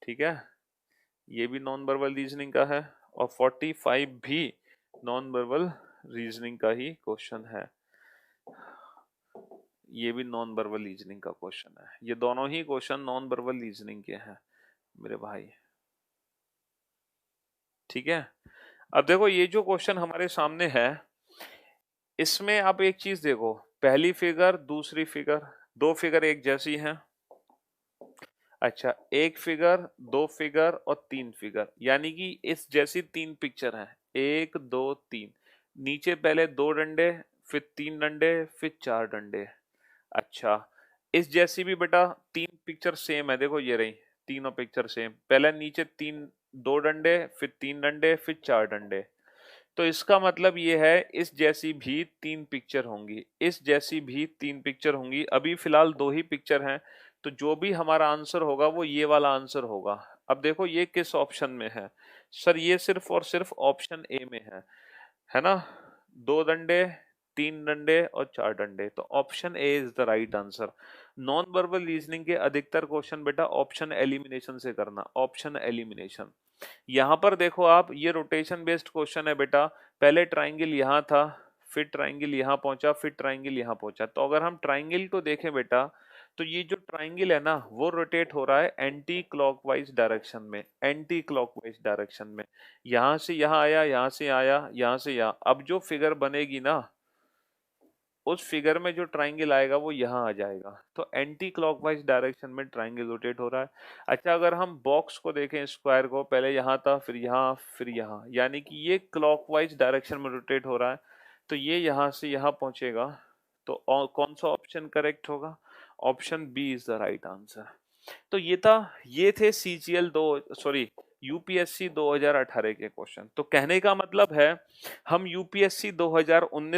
ठीक है, ये भी नॉन वर्बल रीजनिंग का है, और 45 भी नॉन वर्बल रीजनिंग का ही क्वेश्चन है। ये भी नॉन वर्बल रीजनिंग का क्वेश्चन है, ये दोनों ही क्वेश्चन नॉन वर्बल रीजनिंग के हैं मेरे भाई। ठीक है, अब देखो ये जो क्वेश्चन हमारे सामने है, इसमें आप एक चीज देखो, पहली फिगर दूसरी फिगर, दो फिगर एक जैसी हैं। अच्छा, एक फिगर, दो फिगर और तीन फिगर, यानी कि इस जैसी तीन पिक्चर हैं, 1 2 3। नीचे पहले 2 डंडे, फिर 3 डंडे, फिर 4 डंडे। अच्छा, इस जैसी भी बेटा तीन पिक्चर सेम है, देखो ये रही तीनों पिक्चर सेम, पहले नीचे 2 डंडे, फिर 3 डंडे, फिर 4 डंडे। तो इसका मतलब ये है इस जैसी भी तीन पिक्चर होंगी, इस जैसी भी तीन पिक्चर होंगी। अभी फिलहाल दो ही पिक्चर हैं, तो जो भी हमारा आंसर होगा वो ये वाला आंसर होगा। अब देखो ये किस ऑप्शन में है? सर ये सिर्फ और सिर्फ ऑप्शन ए में है ना, 2 डंडे, 3 डंडे और 4 डंडे, तो option A is the right answer. Non verbal reasoning के अधिकतर क्वेश्चन बेटा ऑप्शन एलिमिनेशन से करना, ऑप्शन एलिमिनेशन। यहाँ पर देखो आप, ये रोटेशन बेस्ड क्वेश्चन है बेटा, पहले ट्राइंगल यहाँ था, फिर ट्राइंगल यहाँ पहुंचा, फिर ट्राइंगल यहाँ पहुंचा। तो अगर हम ट्राइंगल को देखें बेटा, तो ये जो ट्राइंगल है ना वो रोटेट हो रहा है एंटी क्लॉकवाइज डायरेक्शन में, एंटी क्लॉकवाइज डायरेक्शन में। यहाँ से यहाँ आया, यहाँ से आया, यहाँ से यहाँ। अब जो फिगर बनेगी ना, उस फिगर में जो ट्राइंगल आएगा वो यहाँ आ जाएगा, तो एंटी क्लॉकवाइज डायरेक्शन में ट्राइंगल रोटेट हो रहा है। अच्छा, अगर हम बॉक्स को देखें, स्क्वायर को, पहले यहाँ था, फिर यहाँ, फिर यहाँ, यानी कि ये क्लॉकवाइज डायरेक्शन में रोटेट हो रहा है, तो ये यहाँ से यहाँ पहुंचेगा। तो कौन सा ऑप्शन करेक्ट होगा? Option B is the right answer. तो ये थे सीजीएल यूपीएससी 2018 के क्वेश्चन। तो कहने का मतलब है हम यूपीएससी 2019